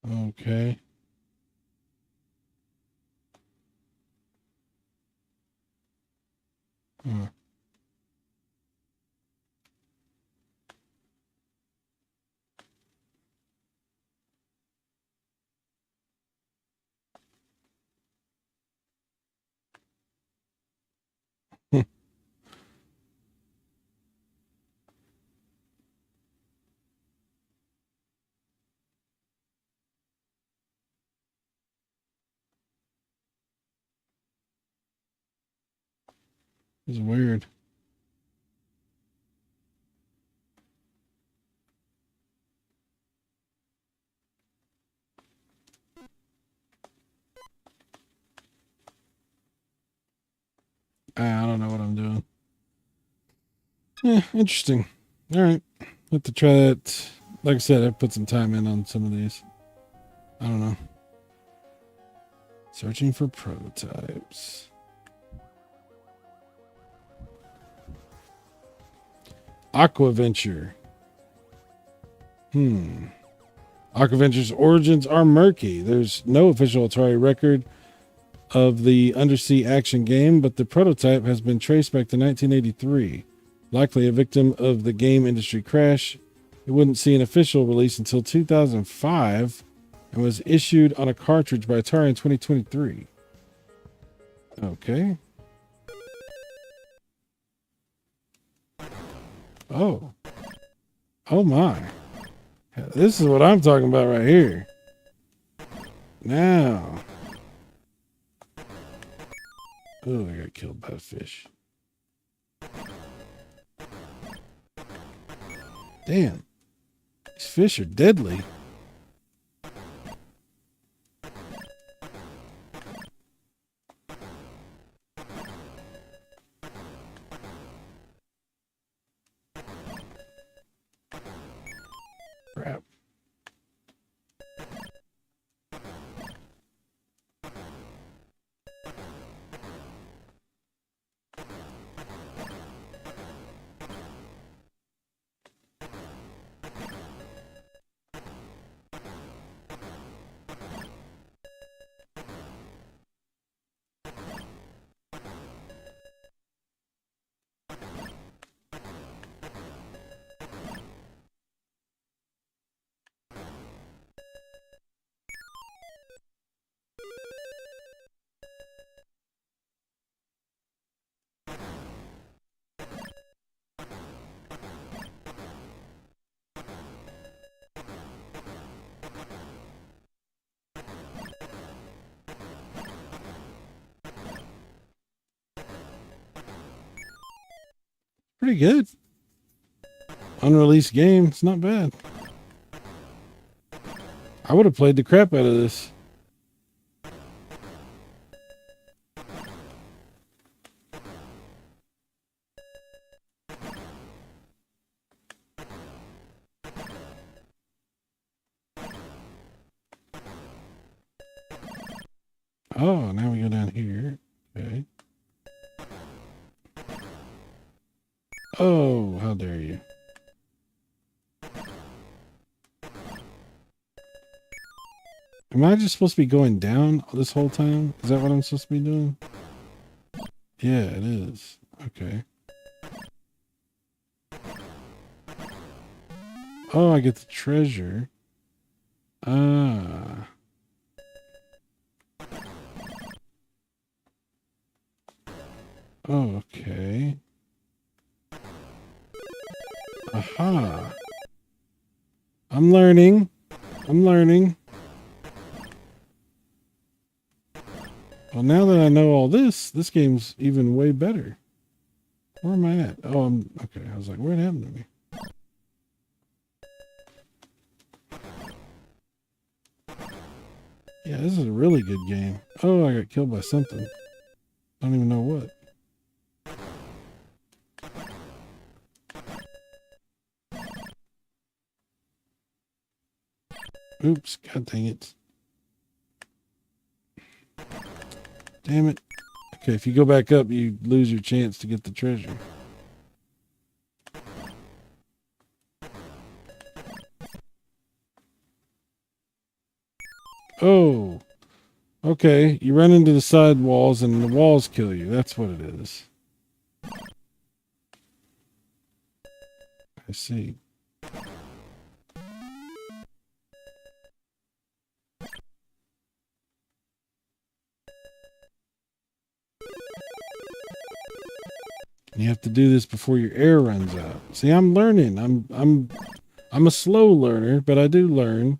Okay. Huh. It's weird. I don't know what I'm doing. Interesting. All right. Have to try that. Like I said, I put some time in on some of these. I don't know. Searching for prototypes. Aquaventure. Aquaventure's origins are murky. There's no official Atari record of the undersea action game, but the prototype has been traced back to 1983. Likely a victim of the game industry crash, it wouldn't see an official release until 2005 and was issued on a cartridge by Atari in 2023. Okay. Oh. Oh my. This is what I'm talking about right here. Now. Oh, I got killed by a fish. Damn. These fish are deadly. Crap. Pretty good. Unreleased game. It's not bad. I would have played the crap out of this. Oh, now we go down here. Okay. Oh, how dare you. Am I just supposed to be going down this whole time? Is that what I'm supposed to be doing? Yeah, it is. Okay. Oh, I get the treasure. Ah. Oh, okay. Aha. I'm learning. I'm learning. Well, now that I know all this game's even way better. Where am I at? Oh, I'm okay. I was like, what happened to me? Yeah, this is a really good game. Oh, I got killed by something. I don't even know what. Oops, god dang it. Damn it. Okay, if you go back up, you lose your chance to get the treasure. Oh. Okay, you run into the side walls and the walls kill you. That's what it is. I see. You have to do this before your air runs out. See, I'm learning. I'm a slow learner, but I do learn.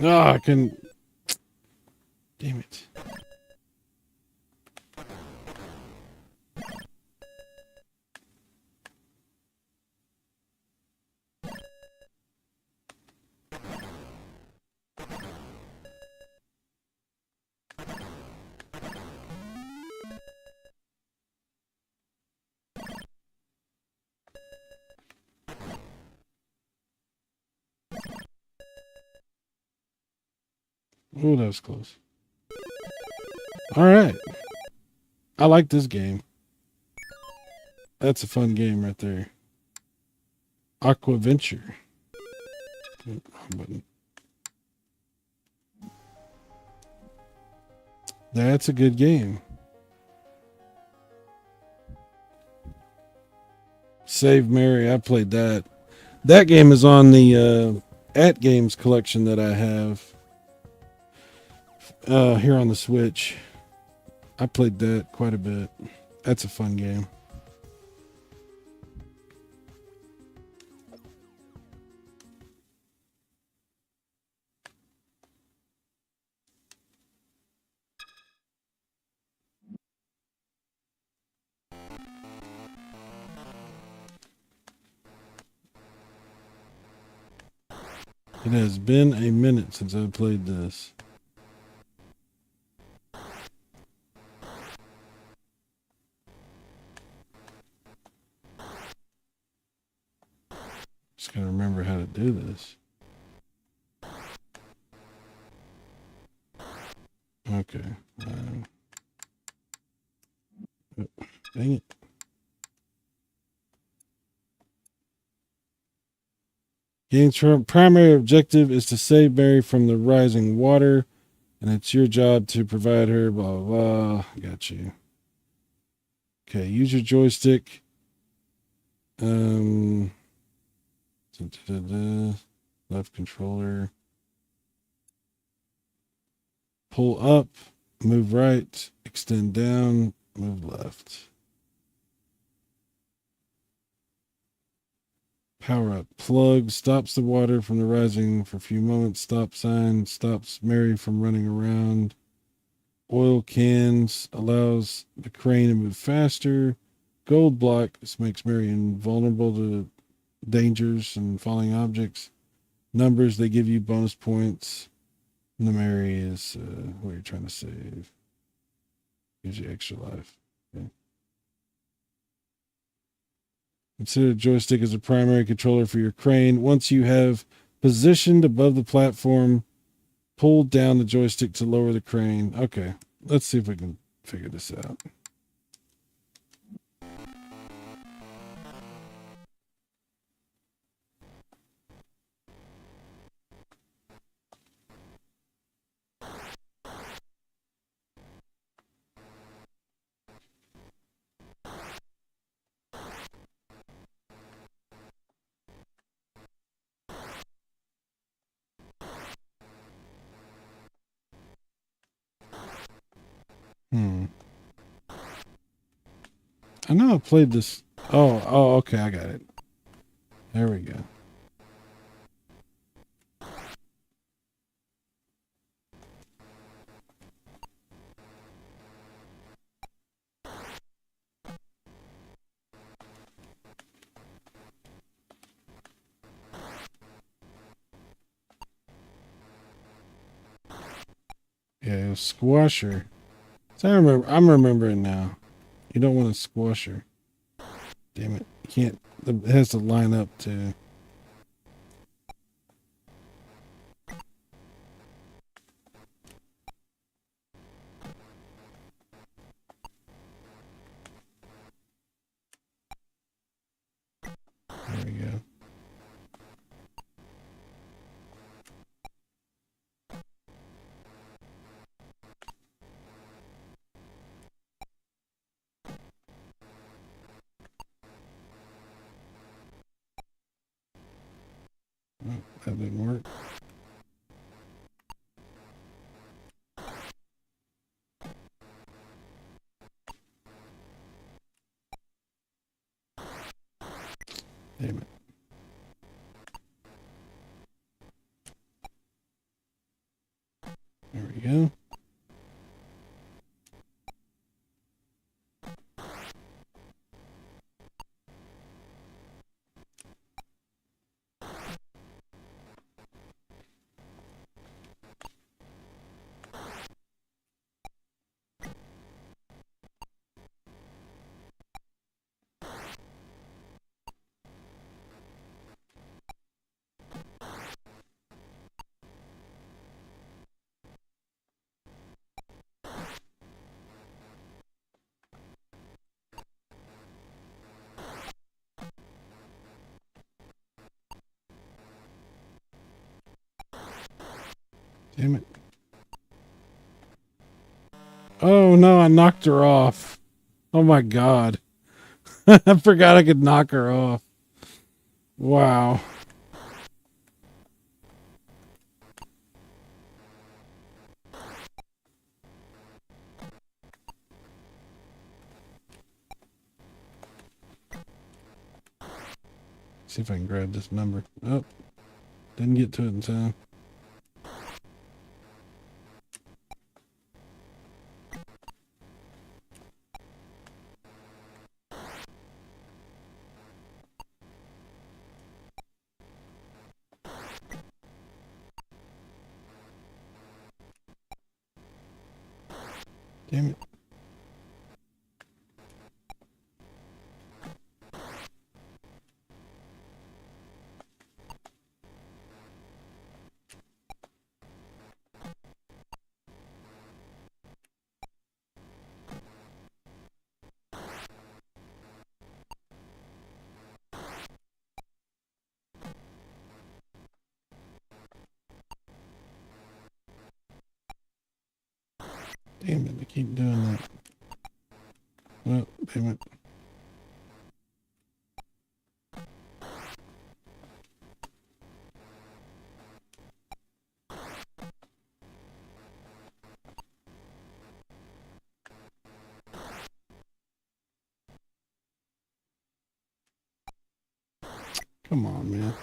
Ah, I can. Damn it. Oh, that was close. All right. I like this game. That's a fun game right there. Aquaventure. That's a good game. Save Mary. I played that. That game is on the At Games collection that I have here on the Switch. I played that quite a bit. That's a fun game. It has been a minute since I played this. Just gotta remember how to do this. Okay. Dang it. Game's primary objective is to save Mary from the rising water, and it's your job to provide her, blah, blah, blah. Got you. Okay, use your joystick. Left controller. Pull up, move right, extend down, move left. Power up. Plug stops the water from the rising for a few moments. Stop sign stops Mary from running around. Oil cans allows the crane to move faster. Gold block. This makes Mary invulnerable to dangers and falling objects. Numbers, they give you bonus points. And the Mary is what you're trying to save. Gives you extra life. Okay. Consider joystick as a primary controller for your crane. Once you have positioned above the platform, pull down the joystick to lower the crane. Okay, let's see if we can figure this out. I know I played this. Oh, okay, I got it. There we go. Yeah, it was squasher. So I'm remembering now. You don't want to squash her. Damn it. You can't. It has to line up to. There we go. Oh, that didn't work. Damn it. There we go. Damn it. Oh no, I knocked her off. Oh my god. I forgot I could knock her off. Wow. See if I can grab this number. Oh, didn't get to it in time. Damn it. Damn it, I keep doing that. Well, damn it. Come on, man.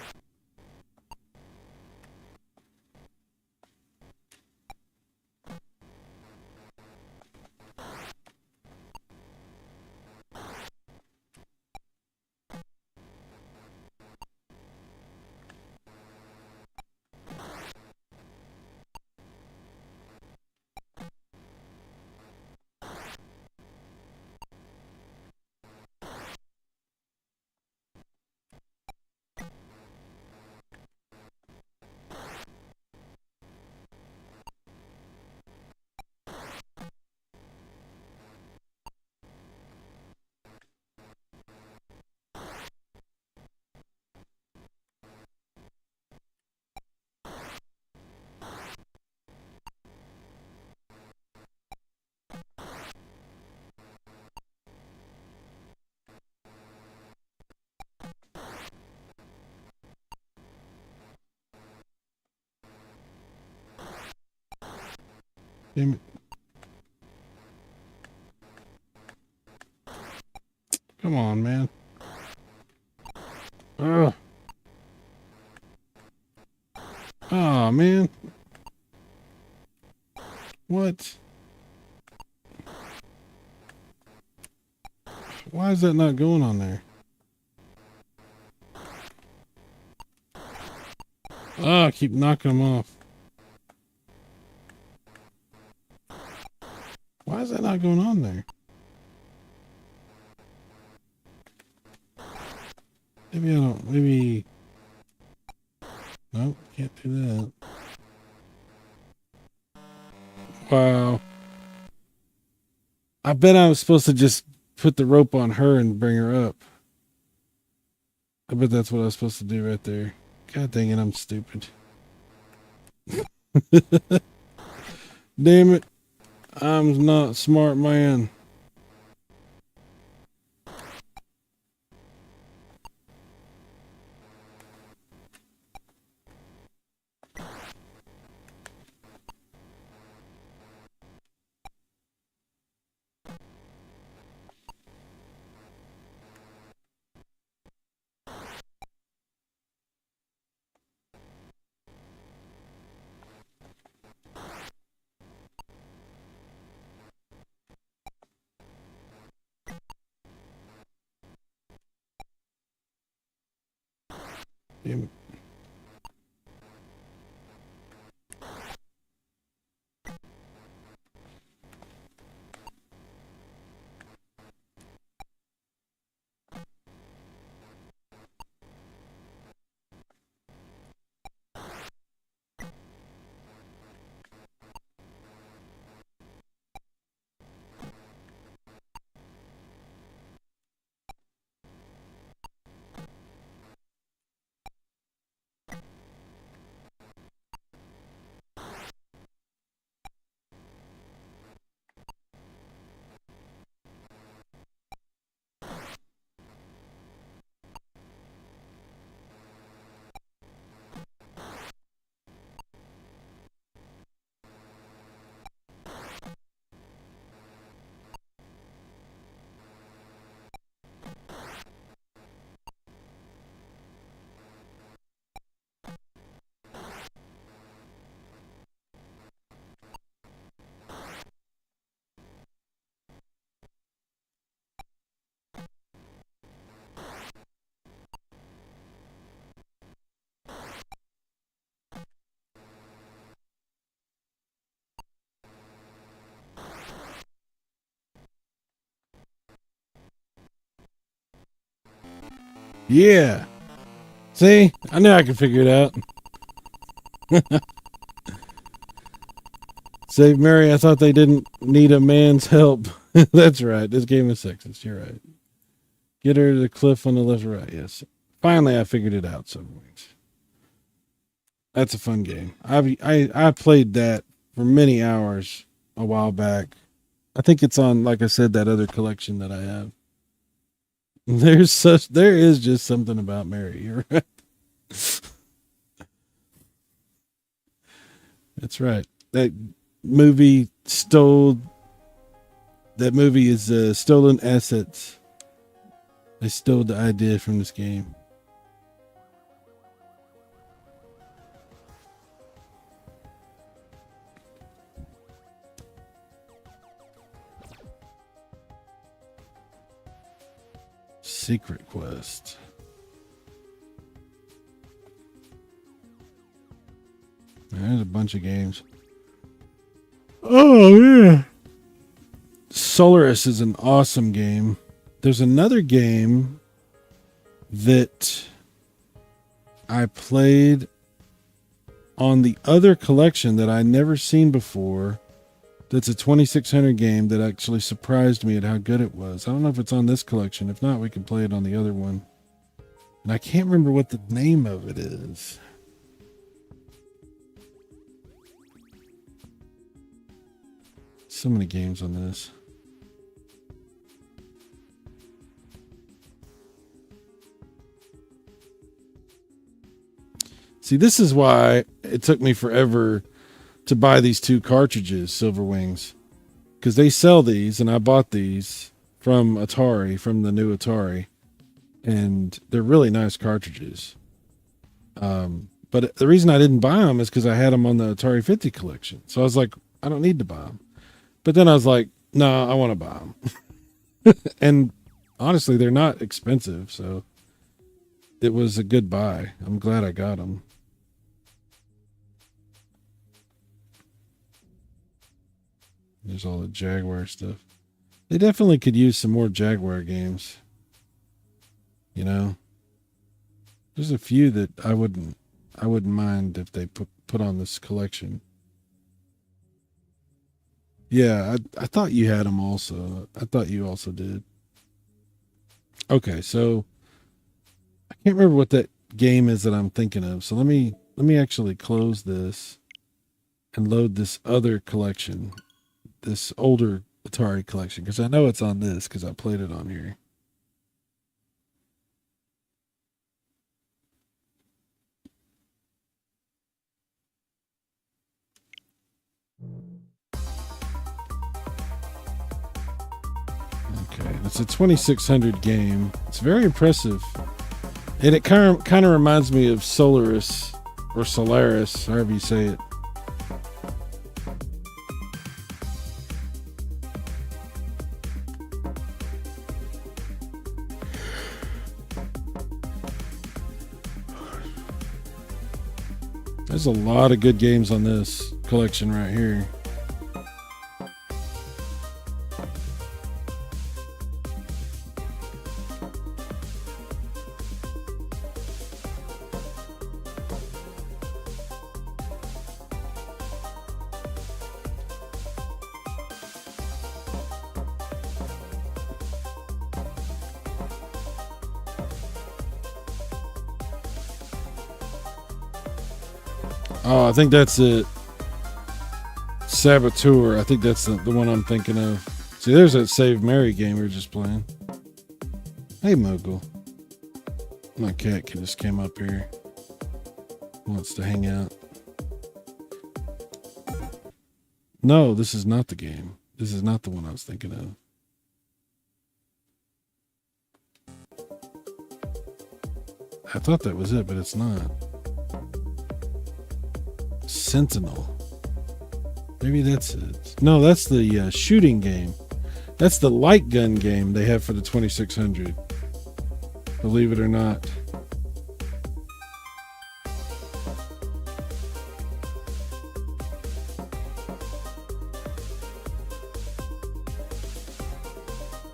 Damn it. Come on, man. Ugh. Oh, man. What? Why is that not going on there? Oh, I keep knocking them off. Why is that not going on there? Maybe I don't. Maybe. Nope, can't do that. Wow. I bet I was supposed to just put the rope on her and bring her up. I bet that's what I was supposed to do right there. God dang it, I'm stupid. Damn it. I'm not a smart man. Damn it. Yeah. See? I knew I could figure it out. Save Mary, I thought they didn't need a man's help. That's right. This game is sexist. You're right. Get her to the cliff on the left or right. Yes. Finally, I figured it out. Silverwings. That's a fun game. I played that for many hours a while back. I think it's on, like I said, that other collection that I have. There is just something about Mary. You're right. That's right. That movie is stolen assets. They stole the idea from this game. Secret quest. There's a bunch of games. Oh yeah. Solaris is an awesome game. There's another game that I played on the other collection that I never seen before. That's a 2600 game that actually surprised me at how good it was. I don't know if it's on this collection. If not, we can play it on the other one. And I can't remember what the name of it is. So many games on this. See, this is why it took me forever to buy these two cartridges, Silver Wings, because they sell these, and I bought these from Atari, from the new Atari, and they're really nice cartridges. But the reason I didn't buy them is because I had them on the Atari 50 collection. So I was like, I don't need to buy them. But then I was like, no, I want to buy them. And honestly, they're not expensive, so it was a good buy. I'm glad I got them. There's all the Jaguar stuff. They definitely could use some more Jaguar games. You know, there's a few that I wouldn't mind if they put on this collection. Yeah, I thought you had them also. I thought you also did. Okay, so I can't remember what that game is that I'm thinking of. So let me actually close this and load this other collection, this older Atari collection, because I know it's on this because I played it on here. Okay, it's a 2600 game. It's very impressive, and it kind of reminds me of Solaris or Solaris, however you say it. There's a lot of good games on this collection right here. Oh, I think that's it. Saboteur. I think that's the one I'm thinking of. See, there's that Save Mary game we were just playing. Hey, Moogle. My cat just came up here. Wants to hang out. No, this is not the game. This is not the one I was thinking of. I thought that was it, but it's not. Sentinel. Maybe that's it. No, that's the shooting game. That's the light gun game they have for the 2600. Believe it or not.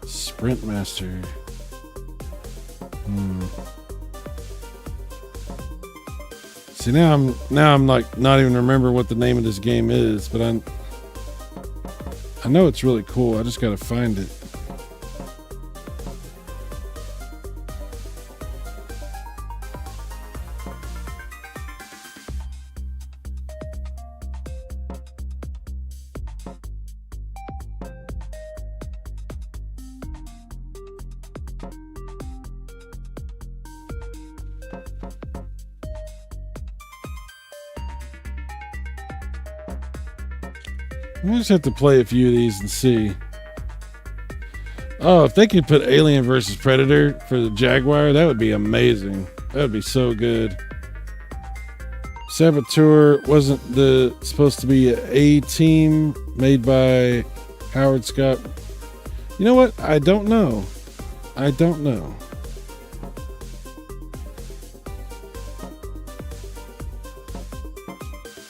Sprint Master. See, now I'm like not even remember what the name of this game is, but I know it's really cool. I just got to find it. I just have to play a few of these and see. Oh, if they could put Alien versus Predator for the Jaguar, that would be amazing. That would be so good. Saboteur wasn't supposed to be an A team made by Howard Scott. You know what? I don't know. I don't know.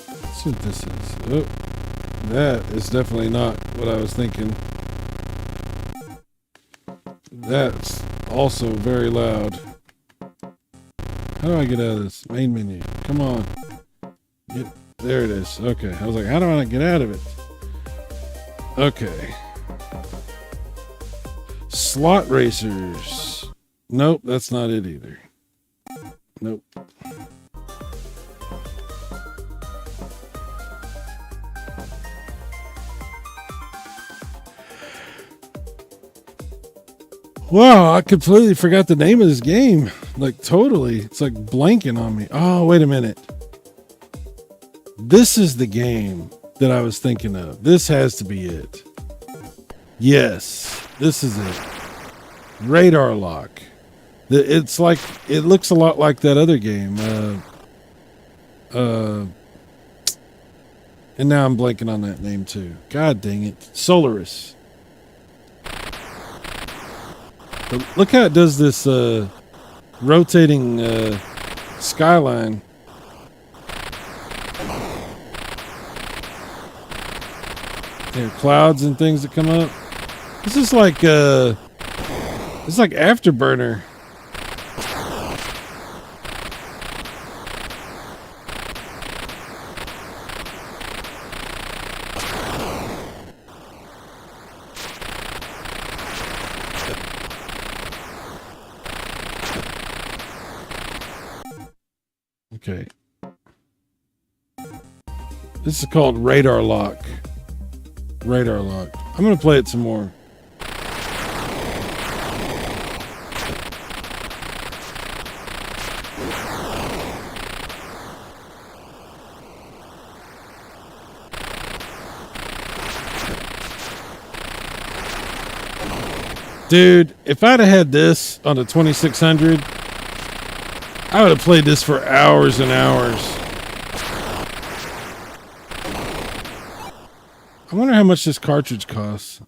Let's see what this is. Oh. That is definitely not what I was thinking. That's also very loud. How do I get out of this main menu? Come on. There it is. Okay. I was like, how do I get out of it? Okay. Slot racers. Nope, that's not it either. Nope. Wow, I completely forgot the name of this game. Like, totally. It's like blanking on me. Oh, wait a minute. This is the game that I was thinking of. This has to be it. Yes, this is it. Radar Lock. It's like, it looks a lot like that other game. And now I'm blanking on that name too. God dang it. Solaris. But look how it does this rotating skyline. There are clouds and things that come up. This is like it's like Afterburner. Okay. This is called Radar Lock. Radar Lock. I'm going to play it some more. Dude, if I'd have had this on the 2600, I would have played this for hours and hours. I wonder how much this cartridge costs.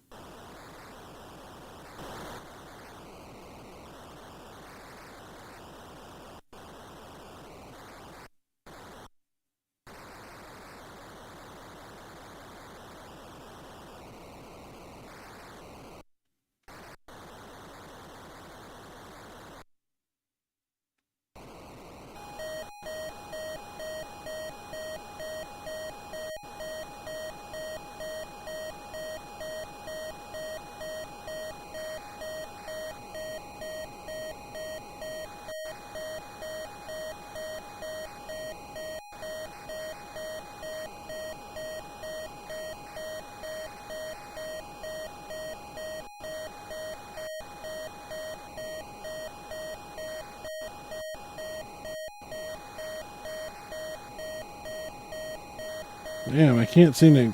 Damn, I can't seem to...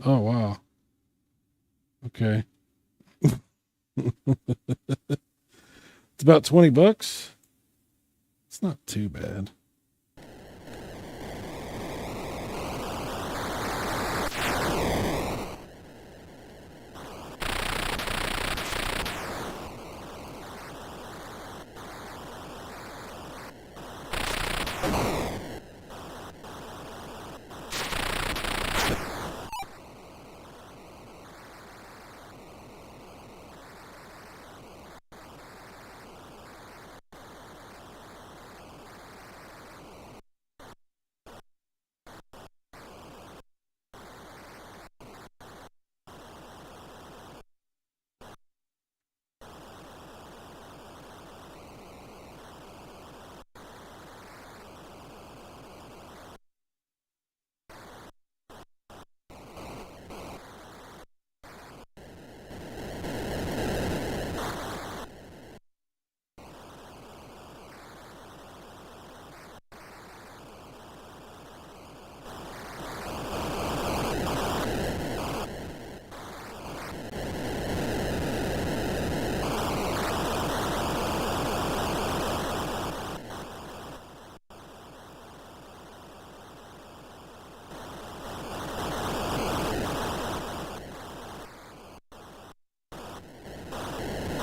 Oh, wow. Okay. It's about $20. It's not too bad.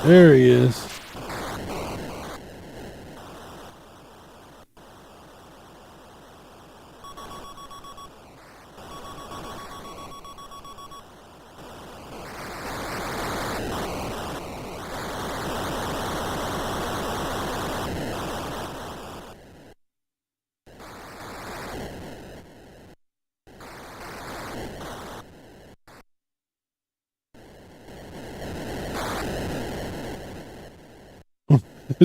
There he is.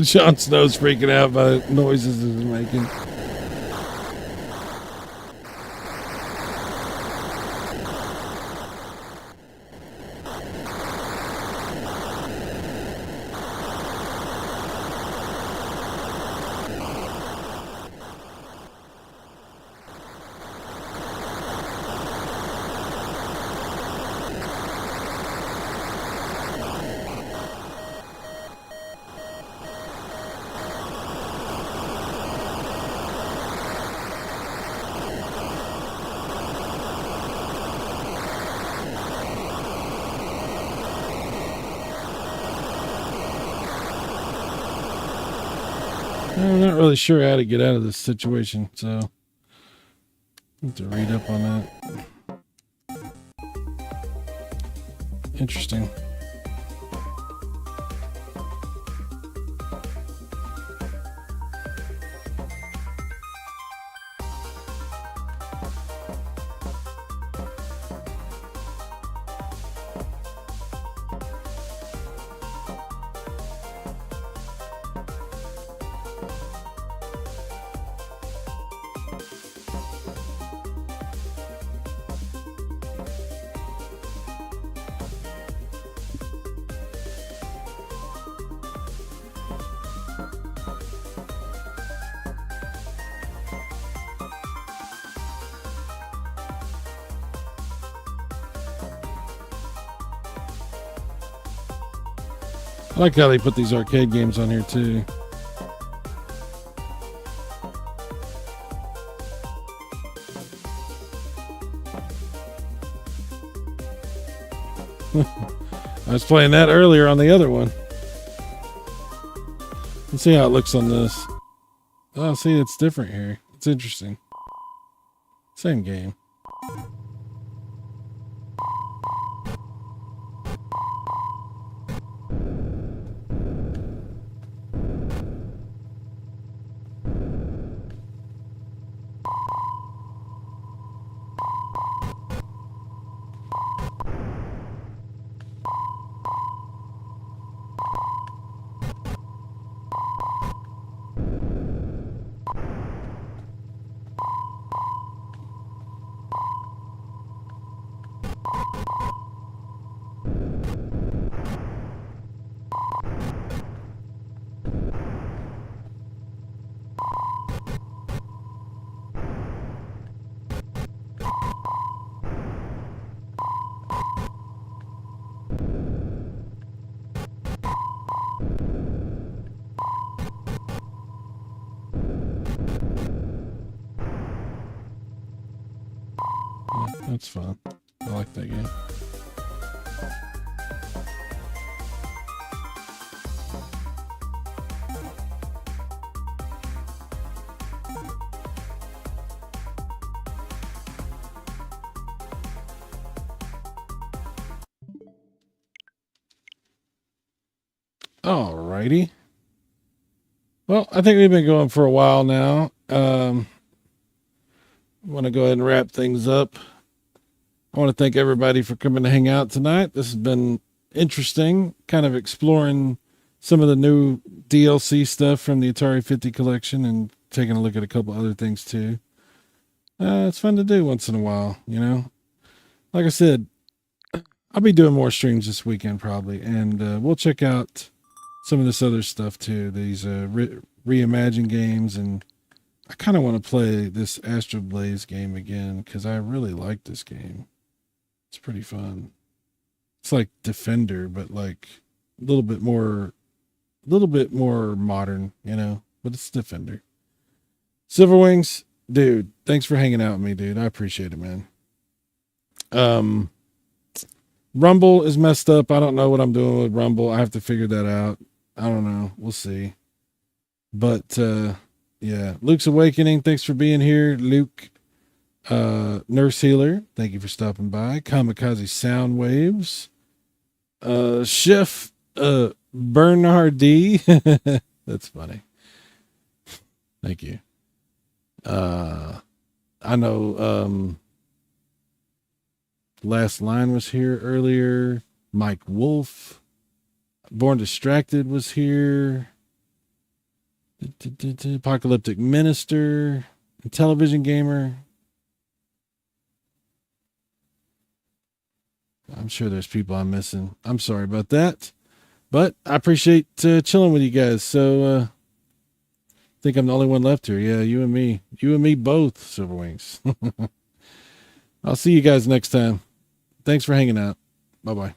Jon Snow's freaking out by the noises he's making. I'm not really sure how to get out of this situation, so I need to read up on that. Interesting. I like how they put these arcade games on here too. I was playing that earlier on the other one. Let's see how it looks on this. Oh, see, it's different here. It's interesting. Same game. That's fun. I like that game. Alrighty. Well, I think we've been going for a while now. I want to go ahead and wrap things up. I want to thank everybody for coming to hang out tonight. This has been interesting, kind of exploring some of the new DLC stuff from the Atari 50 collection and taking a look at a couple other things too. It's fun to do once in a while, you know. Like I said, I'll be doing more streams this weekend probably, and we'll check out some of this other stuff too, these reimagined games, and I kind of want to play this Astro Blaze game again because I really like this game. It's pretty fun. It's like Defender, but like a little bit more modern, you know, but it's Defender. Silverwings, dude, thanks for hanging out with me, dude. I appreciate it, man. Rumble is messed up. I don't know what I'm doing with Rumble. I have to figure that out. I don't know. We'll see. But yeah, Luke's Awakening. Thanks for being here, Luke. Nurse Healer, thank you for stopping by. Kamikaze Sound Waves. Chef Bernardi. That's funny. Thank you. I know Last Line was here earlier. Mike Wolf. Born Distracted was here. Apocalyptic Minister. Television Gamer. I'm sure there's people I'm missing. I'm sorry about that. But I appreciate chilling with you guys. So I think I'm the only one left here. Yeah, you and me. You and me both, Silverwings. I'll see you guys next time. Thanks for hanging out. Bye-bye.